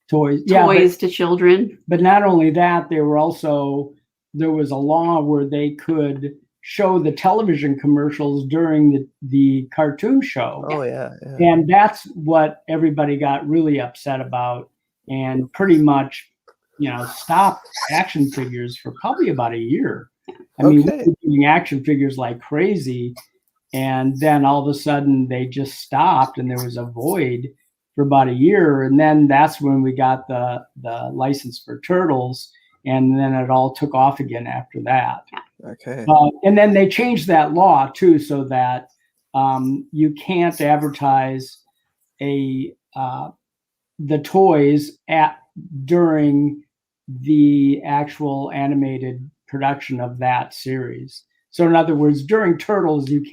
toys to children. But not only that, there was a law where they could show the television commercials during the cartoon show. Oh yeah. And that's what everybody got really upset about, and pretty much, you know, stopped action figures for probably about a year. I mean, we were doing action figures like crazy, and then all of a sudden they just stopped, and there was a void for about a year. And then that's when we got the license for Turtles, and then it all took off again after that. Okay. And then they changed that law too, so that you can't advertise the toys during the actual animated production of that series. So in other words, during Turtles, you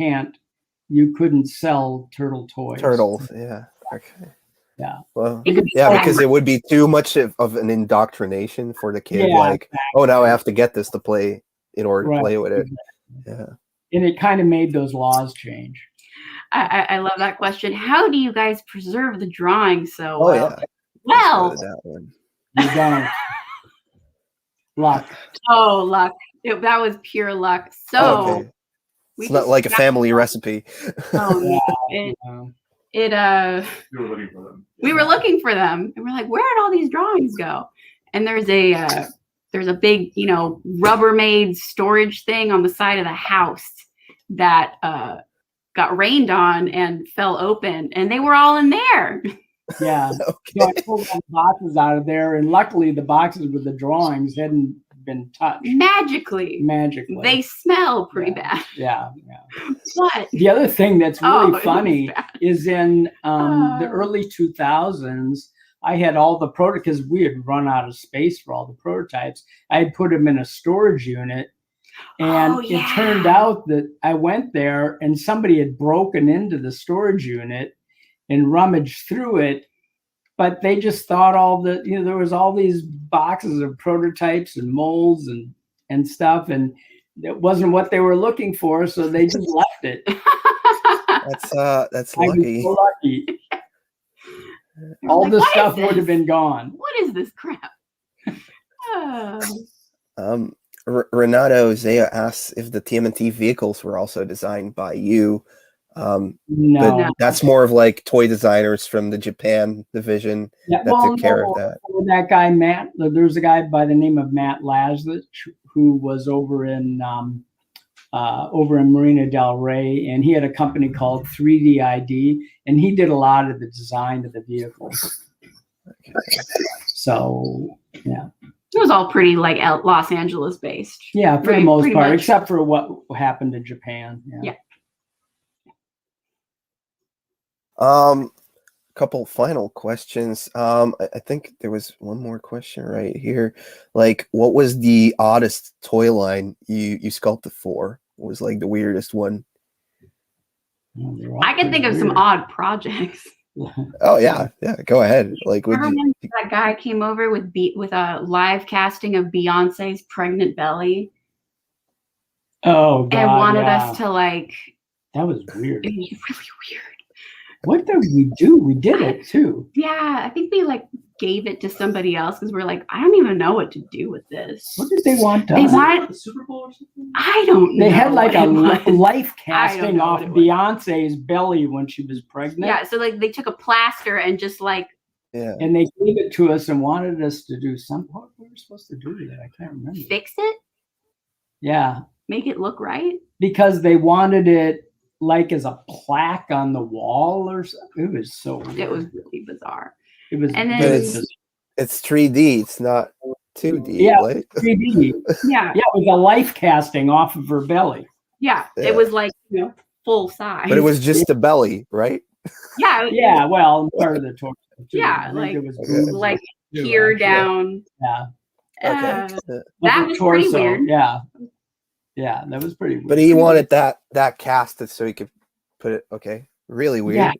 couldn't sell turtle toys. Turtles, yeah. Okay. Yeah. Well, yeah, because it would be too much of an indoctrination for the kid. Yeah, like, exactly. oh, now I have to get this to play in order to play with it. Yeah. And it kind of made those laws change. I love that question. How do you guys preserve the drawing so Oh, well? yeah. Well, That one. You don't. Luck. Oh, luck. That was pure luck. So it's not like a family recipe. Oh, We were looking for them. We were looking for them, and we're like, where did all these drawings go? And there's a big, you know, Rubbermaid storage thing on the side of the house that got rained on and fell open, and they were all in there. Yeah. So I pulled all the boxes out of there, and luckily the boxes with the drawings hadn't been touched. Magically. They smell pretty bad. Yeah. But the other thing that's really funny is in the early 2000s, I had all the because we had run out of space for all the prototypes. I had put them in a storage unit, and it turned out that I went there and somebody had broken into the storage unit and rummaged through it. But they just thought there was all these boxes of prototypes and molds and stuff, and it wasn't what they were looking for, so they just left it. That's lucky. So lucky. All the stuff would have been gone. What is this crap? Renato Zaya asks if the TMNT vehicles were also designed by you. No, but that's more of like toy designers from the Japan division that took care of that. That guy Matt, there's a guy by the name of Matt Laslich who was over in Marina Del Rey, and he had a company called 3D ID, and he did a lot of the design of the vehicles. Okay. So yeah, it was all pretty like Los Angeles based. Yeah, for the most part, much. Except for what happened in Japan. Yeah. Couple final questions. I think there was one more question right here. Like, what was the oddest toy line you sculpted for? What was like the weirdest one? I can think of some odd projects. Oh yeah, go ahead. Like, remember when that guy came over with a live casting of Beyonce's pregnant belly? Oh, God, and wanted us to like. That was weird. It was really weird. What did we do? We did it too. Yeah, I think we like gave it to somebody else because we're like, I don't even know what to do with this. What did they want done? They wanted the Super Bowl or something. I don't know. They had like a life casting know off Beyonce's belly when she was pregnant. Yeah, so like they took a plaster and just like. Yeah. And they gave it to us and wanted us to do something. What were we supposed to do with it? I can't remember. Fix it? Yeah. Make it look right? Because they wanted it like as a plaque on the wall or something. It was so weird. It was really bizarre. It was, and then it's 3D. It's not 2D. Yeah, right? 3D. Yeah. Yeah, it was a life casting off of her belly. Yeah, it was like, full size. But it was just the belly, right? Yeah. Yeah, well, part of the torso too. Yeah, like it was like tear down. Yeah. Okay. That was pretty weird. Yeah, that was pretty weird. But he wanted that casted so he could put it. Okay, really weird. Yeah,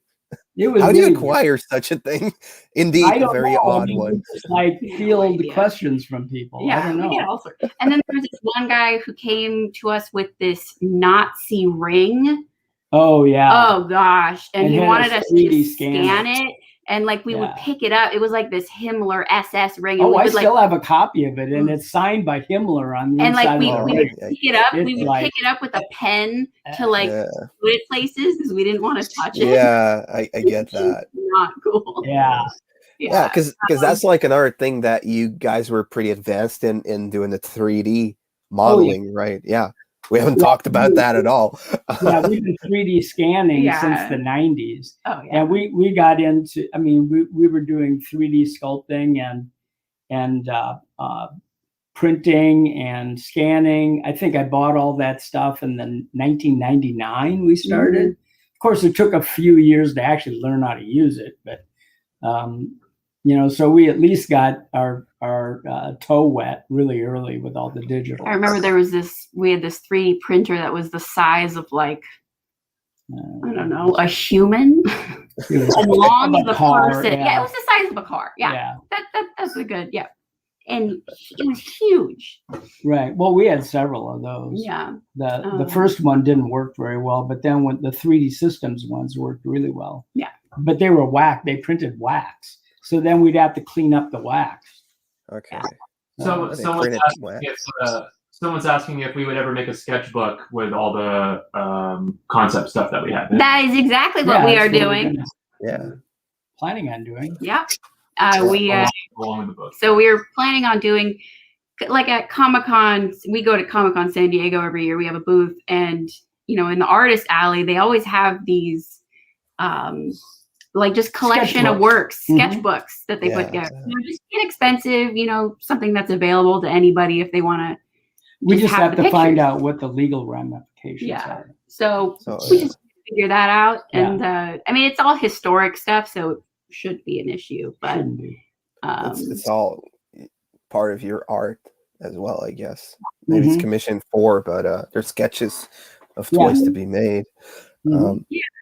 it was. How do you really acquire such a thing? Indeed, I a don't very know. odd We one. just, like No field idea. questions from people. I Yeah, don't know. we get all sorts. And then there was this one guy who came to us with this Nazi ring. Oh yeah. Oh gosh. And he had wanted us us to 3D just scan scan it. And like we would Yeah. pick it up. It was like this Himmler SS ring. And Oh, we I would, still like, have a copy of it, and it's signed by Himmler on the and inside like we of the would ring. pick it up. It's We would like- pick it up with a pen to like Yeah, put it places because we didn't want to touch it. yeah, I get that. Not cool. Yeah. Yeah, because that's like another thing that you guys were pretty advanced in doing the 3D modeling, right? Yeah, we haven't talked about that at all. Yeah, we've been 3D scanning Yeah. since the 90s. Oh yeah. And we got into, I mean, we were doing 3D sculpting and printing and scanning. I think I bought all that stuff in the 1999 we started. Of course, it took a few years to actually learn how to use it, but you know, so we at least got our toe wet really early with all the digital. I remember we had this 3D printer that was the size of like, I don't know, a human. As long as the person. Yeah, it was the size of a car. Yeah. That's a good, yeah. And it was huge. Right. Well, we had several of those. Yeah. The first one didn't work very well, but then when the 3D Systems ones worked really well. Yeah. But they were they printed wax. So then we'd have to clean up the wax. Okay. So They someone's printed asking, wax. someone's asking if we would ever make a sketchbook with all the concept stuff that we have. That is exactly what we are that's what we're doing. Yeah. planning on doing. Yeah. Along with the book. So we were planning on doing, like at Comic-Con, we go to Comic-Con San Diego every year. We have a booth, and you know, in the artist alley, they always have these like just collection of works, sketchbooks that they put together. You know, just inexpensive, you know, something that's available to anybody if they want to. We just have the to find pictures. out what the legal ramifications are. So So, we yeah. just figure that out. And I mean, it's all historic stuff, so it should be an issue. But Shouldn't be. It's all part of your art as well, I guess. Maybe it's commissioned for, but there's sketches of toys to be made.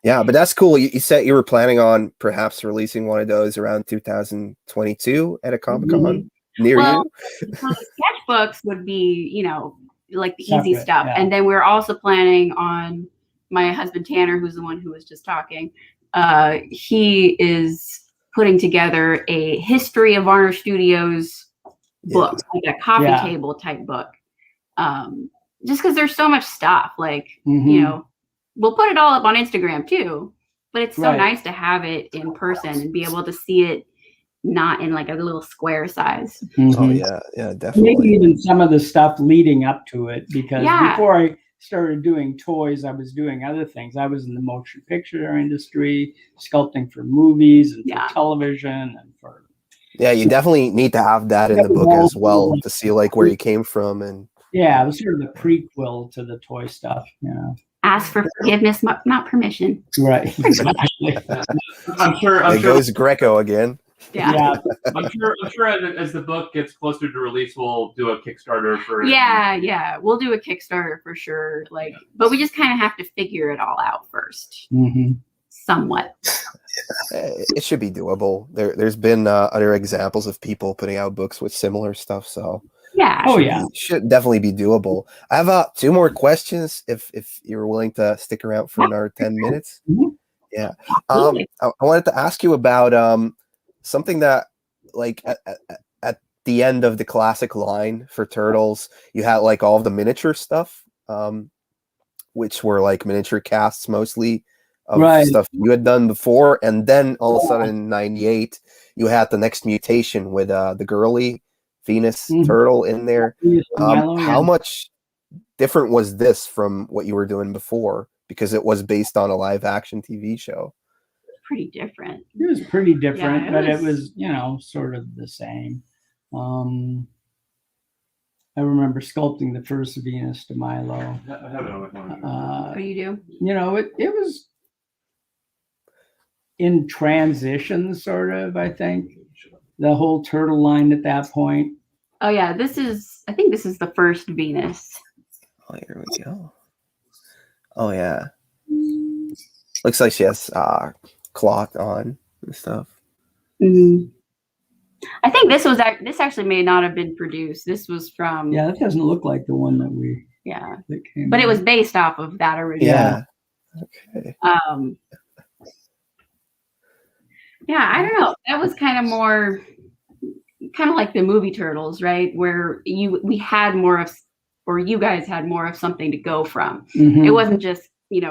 Yeah, but that's cool. You said you were planning on perhaps releasing one of those around 2022 at a Comic-Con near you. So the sketchbooks would be, you know, like the easy Separate, stuff. yeah. And then we're also planning on my husband Tanner, who's the one who was just talking. He is putting together a history of Varner Studios book, like a coffee table type book. Just because there's so much stuff, like, you know, we'll put it all up on Instagram too, but it's so nice to have it in person and be able to see it not in like a little square size. Oh yeah, definitely. Maybe even some of the stuff leading up to it, because Yeah. before I started doing toys, I was doing other things. I was in the motion picture industry, sculpting for movies and for television and for. Yeah, you definitely need to have that in the book as well to see like where you came from and. Yeah, it was sort of the prequel to the toy stuff. Yeah. Ask for forgiveness, not permission. Right. I'm sure. It goes Greco again. Yeah. I'm sure as the book gets closer to release, we'll do a Kickstarter for it. Yeah. We'll do a Kickstarter for sure. Like, but we just kind of have to figure it all out first, somewhat. It should be doable. There's been other examples of people putting out books with similar stuff, so Yeah. should definitely be doable. I have 2 more questions if you're willing to stick around for another 10 minutes. Yeah. I wanted to ask you about something that, like, at the end of the classic line for Turtles, you had like all of the miniature stuff, which were like miniature casts mostly of stuff you had done before, and then all of a sudden in '98 you had the next mutation with the girly Venus turtle in there. How much different was this from what you were doing before? Because it was based on a live action TV show. Pretty different. It was pretty different, Yeah, but it was, you know, sort of the same. I remember sculpting the first Venus de Milo. What do you do? You know, it was in transition, sort of, I think. The whole turtle line at that point. Oh yeah, I think this is the first Venus. Oh, here we go. Oh yeah. Looks like she has cloth on and stuff. Mm. I think this actually may not have been produced. This was from Yeah, that doesn't look like the one that that came but in. it was based off of that original. Yeah. Okay. Yeah, I don't know. That was kind of like the movie Turtles, right? Where we had more of, or you guys had more of something to go from. Mhm. It wasn't just,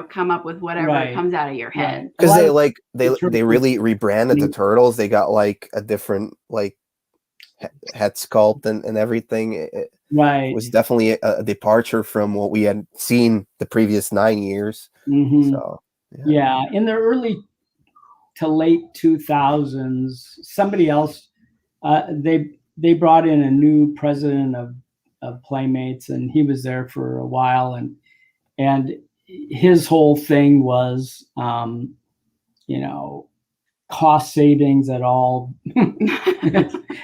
come up with whatever Right. comes out of your head. Because A they lot of they really rebranded the turtles. They got like a different like head sculpt and everything. It Right. was definitely a departure from what we had seen the previous 9 years. Mhm. So Yeah, in the early to late 2000s, somebody else they brought in a new president of Playmates, and he was there for a while, and his whole thing was cost savings at all.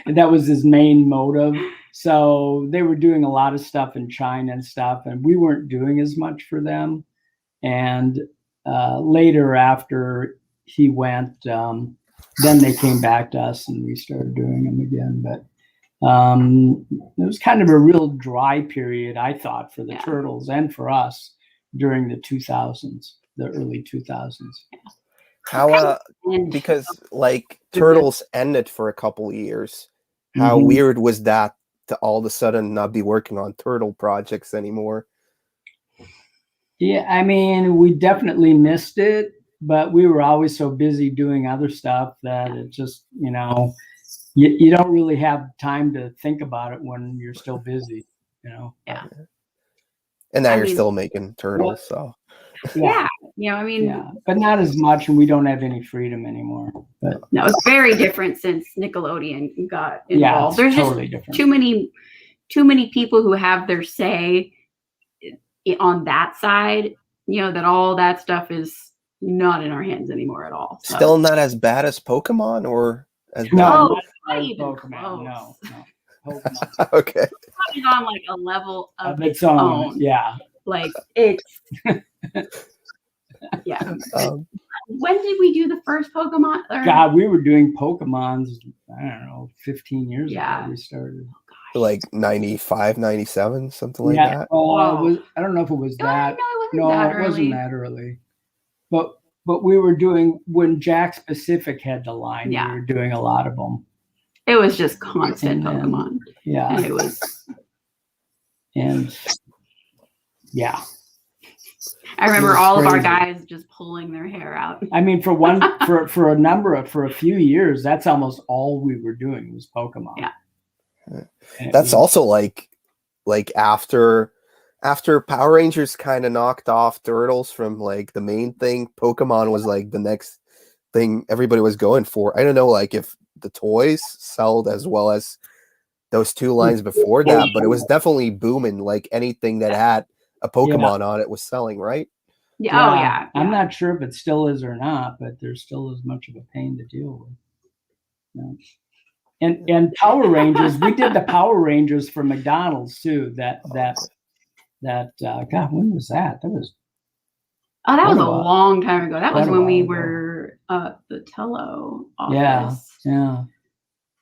That was his main motive. So they were doing a lot of stuff in China and stuff, and we weren't doing as much for them. And later, after he went, then they came back to us and we started doing them again. But it was kind of a real dry period, I thought, for the Turtles and for us during the 2000s, the early 2000s. how because like Turtles ended for a couple of years. How weird was that to all of a sudden not be working on turtle projects anymore? Yeah, I mean, we definitely missed it, but we were always so busy doing other stuff that it just, you don't really have time to think about it when you're still busy, Yeah. And now you're still making turtles, so Yeah. But not as much, and we don't have any freedom anymore. But no, it's very different since Nickelodeon got involved. Yeah, it's There's totally just different. too many people who have their say on that side, that all that stuff is not in our hands anymore at all. So. Still not as bad as Pokemon, or as bad? No, not even Pokemon. close. No. Pokemon. Okay. It's on like a level of its own. Yeah. Like it's yeah. When did we do the first Pokemon? God, we were doing Pokemons, I don't know, 15 years ago we started. Like 95, 97, something like that. Well, I don't know if it was that. No, it wasn't that early. But we were doing, when Jack Specific had the line, we were doing a lot of them. It was just constant Pokemon. Yeah. And it was. And yeah. I remember all of our guys just pulling their hair out. I mean, for a few years, that's almost all we were doing was Pokemon. Yeah. That's also like after Power Rangers kind of knocked off Turtles from like the main thing, Pokemon was like the next thing everybody was going for. I don't know, like if the toys sold as well as those two lines before that, but it was definitely booming. Like anything that had a Pokemon on it was selling, right? Yeah. Oh yeah. I'm not sure if it still is or not, but there's still as much of a pain to deal with. Yeah. And Power Rangers, we did the Power Rangers for McDonald's too. That God, when was that? That was a long time ago. That was when we were at the Tello office. Yeah.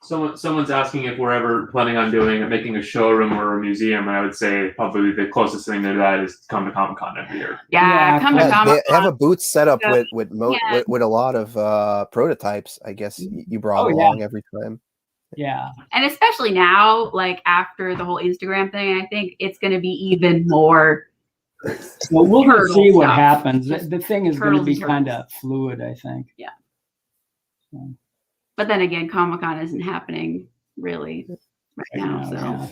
Someone's asking if we're ever planning on making a showroom or a museum, and I would say probably the closest thing to that is come to Comic-Con every year. Yeah, come to Comic-Con. They have a booth set up with a lot of prototypes. I guess you brought along every time. Yeah. And especially now, like after the whole Instagram thing, I think it's going to be even more. Well, we'll see what stuff. happens. The thing is going to be kind of fluid, I think. Yeah. So. But then again, Comic-Con isn't happening really right now.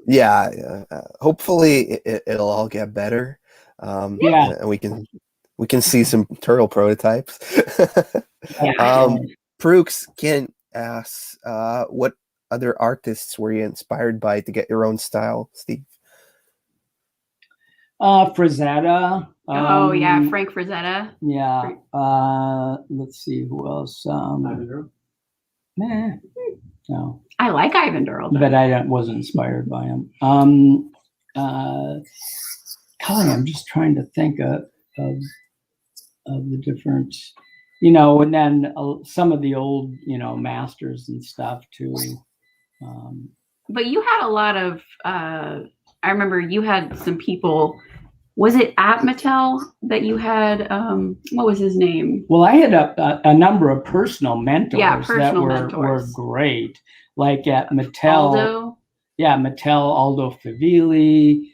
Yeah. Hopefully it'll all get better. And we can see some turtle prototypes. Prooks can ask, what other artists were you inspired by to get your own style, Steve? Frazetta. Frank Frazetta. Yeah. Let's see who else. No, I like Ivan Durrell, though. but wasn't inspired by him. Golly, I'm just trying to think of the different, and then some of the old, masters and stuff too. But you had a lot of, I remember you had some people, was it at Mattel that you had, what was his name? Well, I had a number of personal mentors that were mentors. great. Like at Mattel. Aldo? Yeah, Mattel, Aldo Favilli,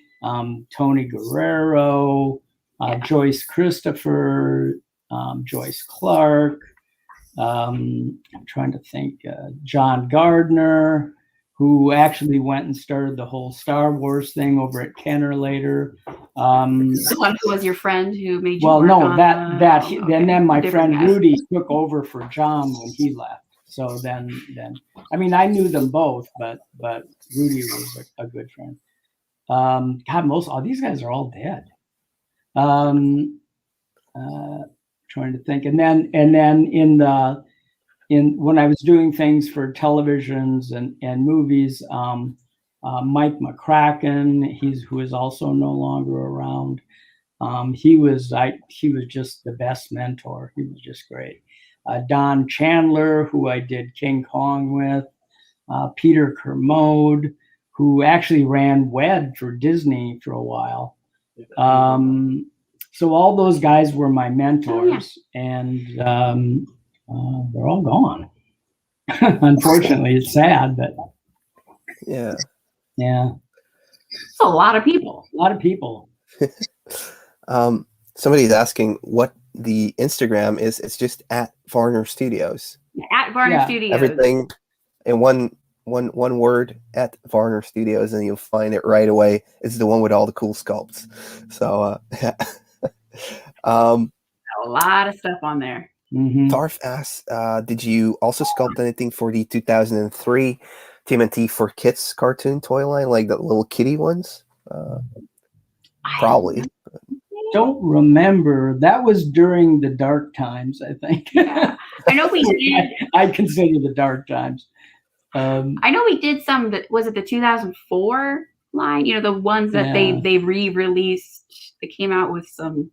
Tony Guerrero, Joyce Christopher, Joyce Clark. I'm trying to think, John Gardner, who actually went and started the whole Star Wars thing over at Kenner later. The one who was your friend who made you well, work no, on and then my friend guys. Rudy took over for John when he left. So then, I mean, I knew them both, but Rudy was a good friend. God, all these guys are all dead. Trying to think, and then when I was doing things for televisions and movies, Mike McCracken, who is also no longer around. He was just the best mentor. He was just great. Don Chandler, who I did King Kong with, Peter Kermode, who actually ran WED for Disney for a while. So all those guys were my mentors, and they're all gone. Unfortunately, it's sad, but yeah. It's a lot of people. A lot of people. Somebody's asking what the Instagram is. It's just at Varner Studios. At Varner Studios. Everything in one word, at Varner Studios, and you'll find it right away. It's the one with all the cool sculpts. So a lot of stuff on there. Tarf asks, did you also sculpt anything for the 2003 TMNT for Kids cartoon toy line, like the little kitty ones? Probably. Don't remember. That was during the dark times, I think. Yeah. I know we did. I consider the dark times. I know we did some. Was it the 2004 line? The ones that they re-released. They came out with some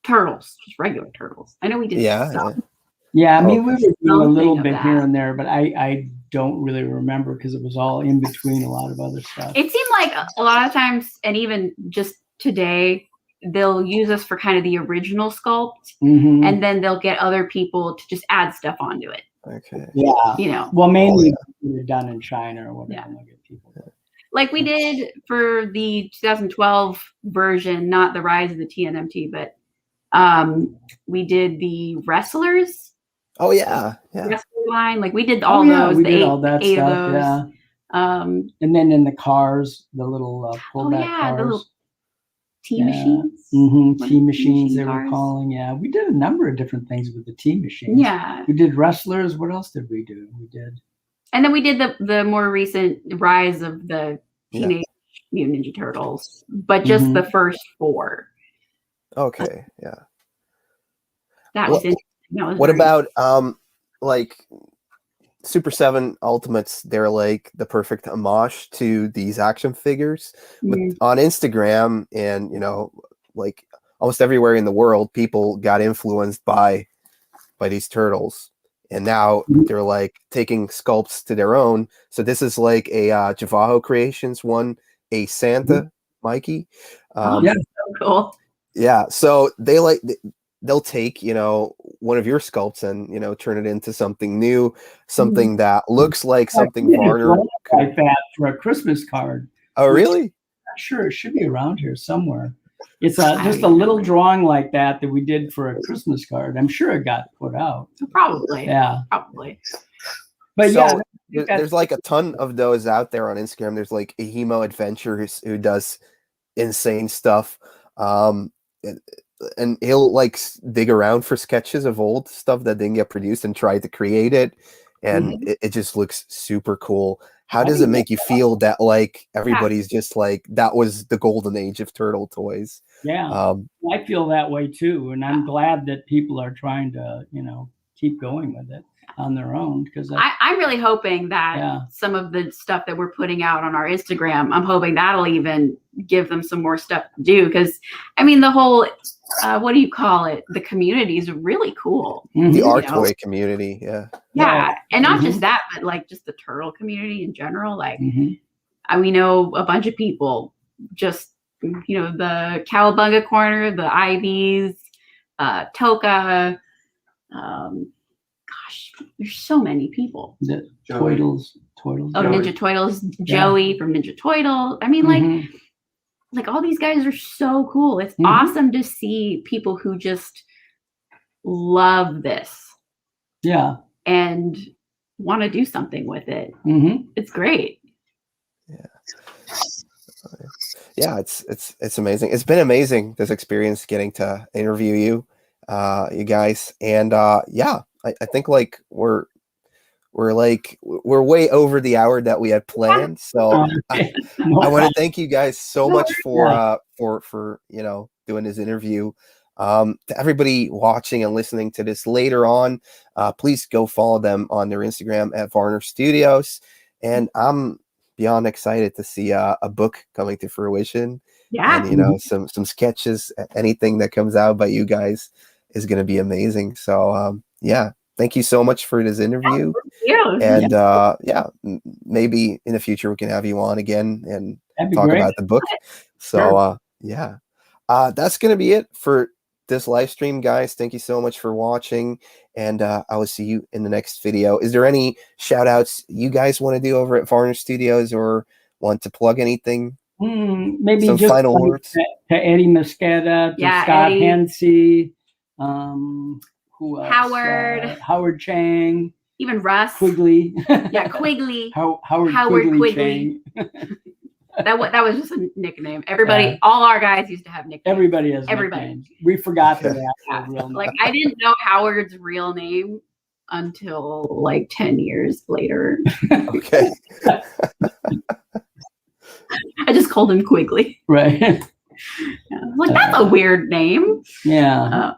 turtles, just regular turtles. I know we did. Some. Yeah. I mean, we were doing a little bit here and there, but I don't really remember because it was all in between a lot of other stuff. It seemed like a lot of times, and even just today, they'll use us for kind of the original sculpt, and then they'll get other people to just add stuff onto it. Okay. Yeah. Well, mainly they're done in China or whatever. Yeah. They'll get people. Like we did for the 2012 version, not the Rise of the TMNT, but we did the wrestlers. Oh yeah. Wrestler line. Like we did all those. We did all that stuff. Those. Yeah. And then in the cars, the little pullback cars. The little T-machines. T-machines they were calling. Yeah, we did a number of different things with the T-machines. Yeah. We did wrestlers. What else did we do? We did. And then we did the more recent Rise of the Teenage Mutant Ninja Turtles, but just the first 4. Okay. Yeah. That was interesting. What about like Super 7 Ultimates? They're like the perfect homage to these action figures. But on Instagram and like almost everywhere in the world, people got influenced by these turtles, and now they're like taking sculpts to their own. So this is like a Javajo Creations one, a Santa Mikey. So cool. Yeah, so they'll take one of your sculpts and turn it into something new, something that looks like something Varner like that for a Christmas card. Oh, really? Not sure. It should be around here somewhere. It's just a little drawing like that we did for a Christmas card. I'm sure it got put out. Probably. Yeah. Probably. But so there's like a ton of those out there on Instagram. There's like a Hemo Adventure who does insane stuff. And he'll like dig around for sketches of old stuff that didn't get produced and try to create it. And it just looks super cool. How does it make you feel that like everybody's just like, that was the golden age of turtle toys? Yeah, I feel that way too. And I'm glad that people are trying to, keep going with it. on their own, because I'm really hoping that some of the stuff that we're putting out on our Instagram, I'm hoping that'll even give them some more stuff to do. Because I mean, the whole what do you call it? The community is really cool. The art toy community, yeah, and not just that, but like just the turtle community in general. Like, we know a bunch of people. Just the Cowabunga corner, the Ivies, Toka. Gosh, there's so many people. The Toidles. Oh, Ninja Toidles, Joey from Ninja Toidle. I mean, like all these guys are so cool. It's awesome to see people who just love this. Yeah. And want to do something with it. It's great. Yeah, it's amazing. It's been amazing, this experience, getting to interview you, you guys, and I think like we're way over the hour that we had planned. So I want to thank you guys so much for doing this interview. To everybody watching and listening to this later on, please go follow them on their Instagram at Varner Studios, and I'm beyond excited to see a book coming to fruition. Yeah, and some sketches. Anything that comes out by you guys is going to be amazing. So thank you so much for this interview. And maybe in the future we can have you on again and talk about the book. So that's going to be it for this live stream, guys. Thank you so much for watching, and I will see you in the next video. Is there any shout outs you guys want to do over at Varner Studios, or want to plug anything? Maybe some just final words to Eddie Mosqueda, to Scott Eddie. Hensey, who else? Howard Chang, even Russ Quigley. Quigley. Howard Quigley. Chang. That was just a nickname. Everybody, all our guys used to have nicknames. Everybody has nicknames. We forgot that. Like, I didn't know Howard's real name until like 10 years later. Okay. I just called him Quigley. Right. Like, that's a weird name. Yeah.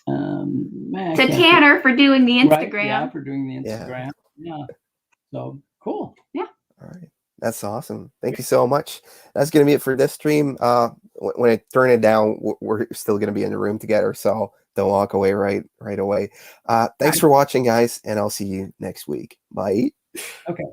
To Tanner for doing the Instagram. Right, yeah, for doing the Instagram. Yeah. So cool. Yeah. All right. That's awesome. Thank you so much. That's going to be it for this stream. When I turn it down, we're still going to be in the room together, so don't walk away right away. Thanks for watching, guys, and I'll see you next week. Bye. Okay.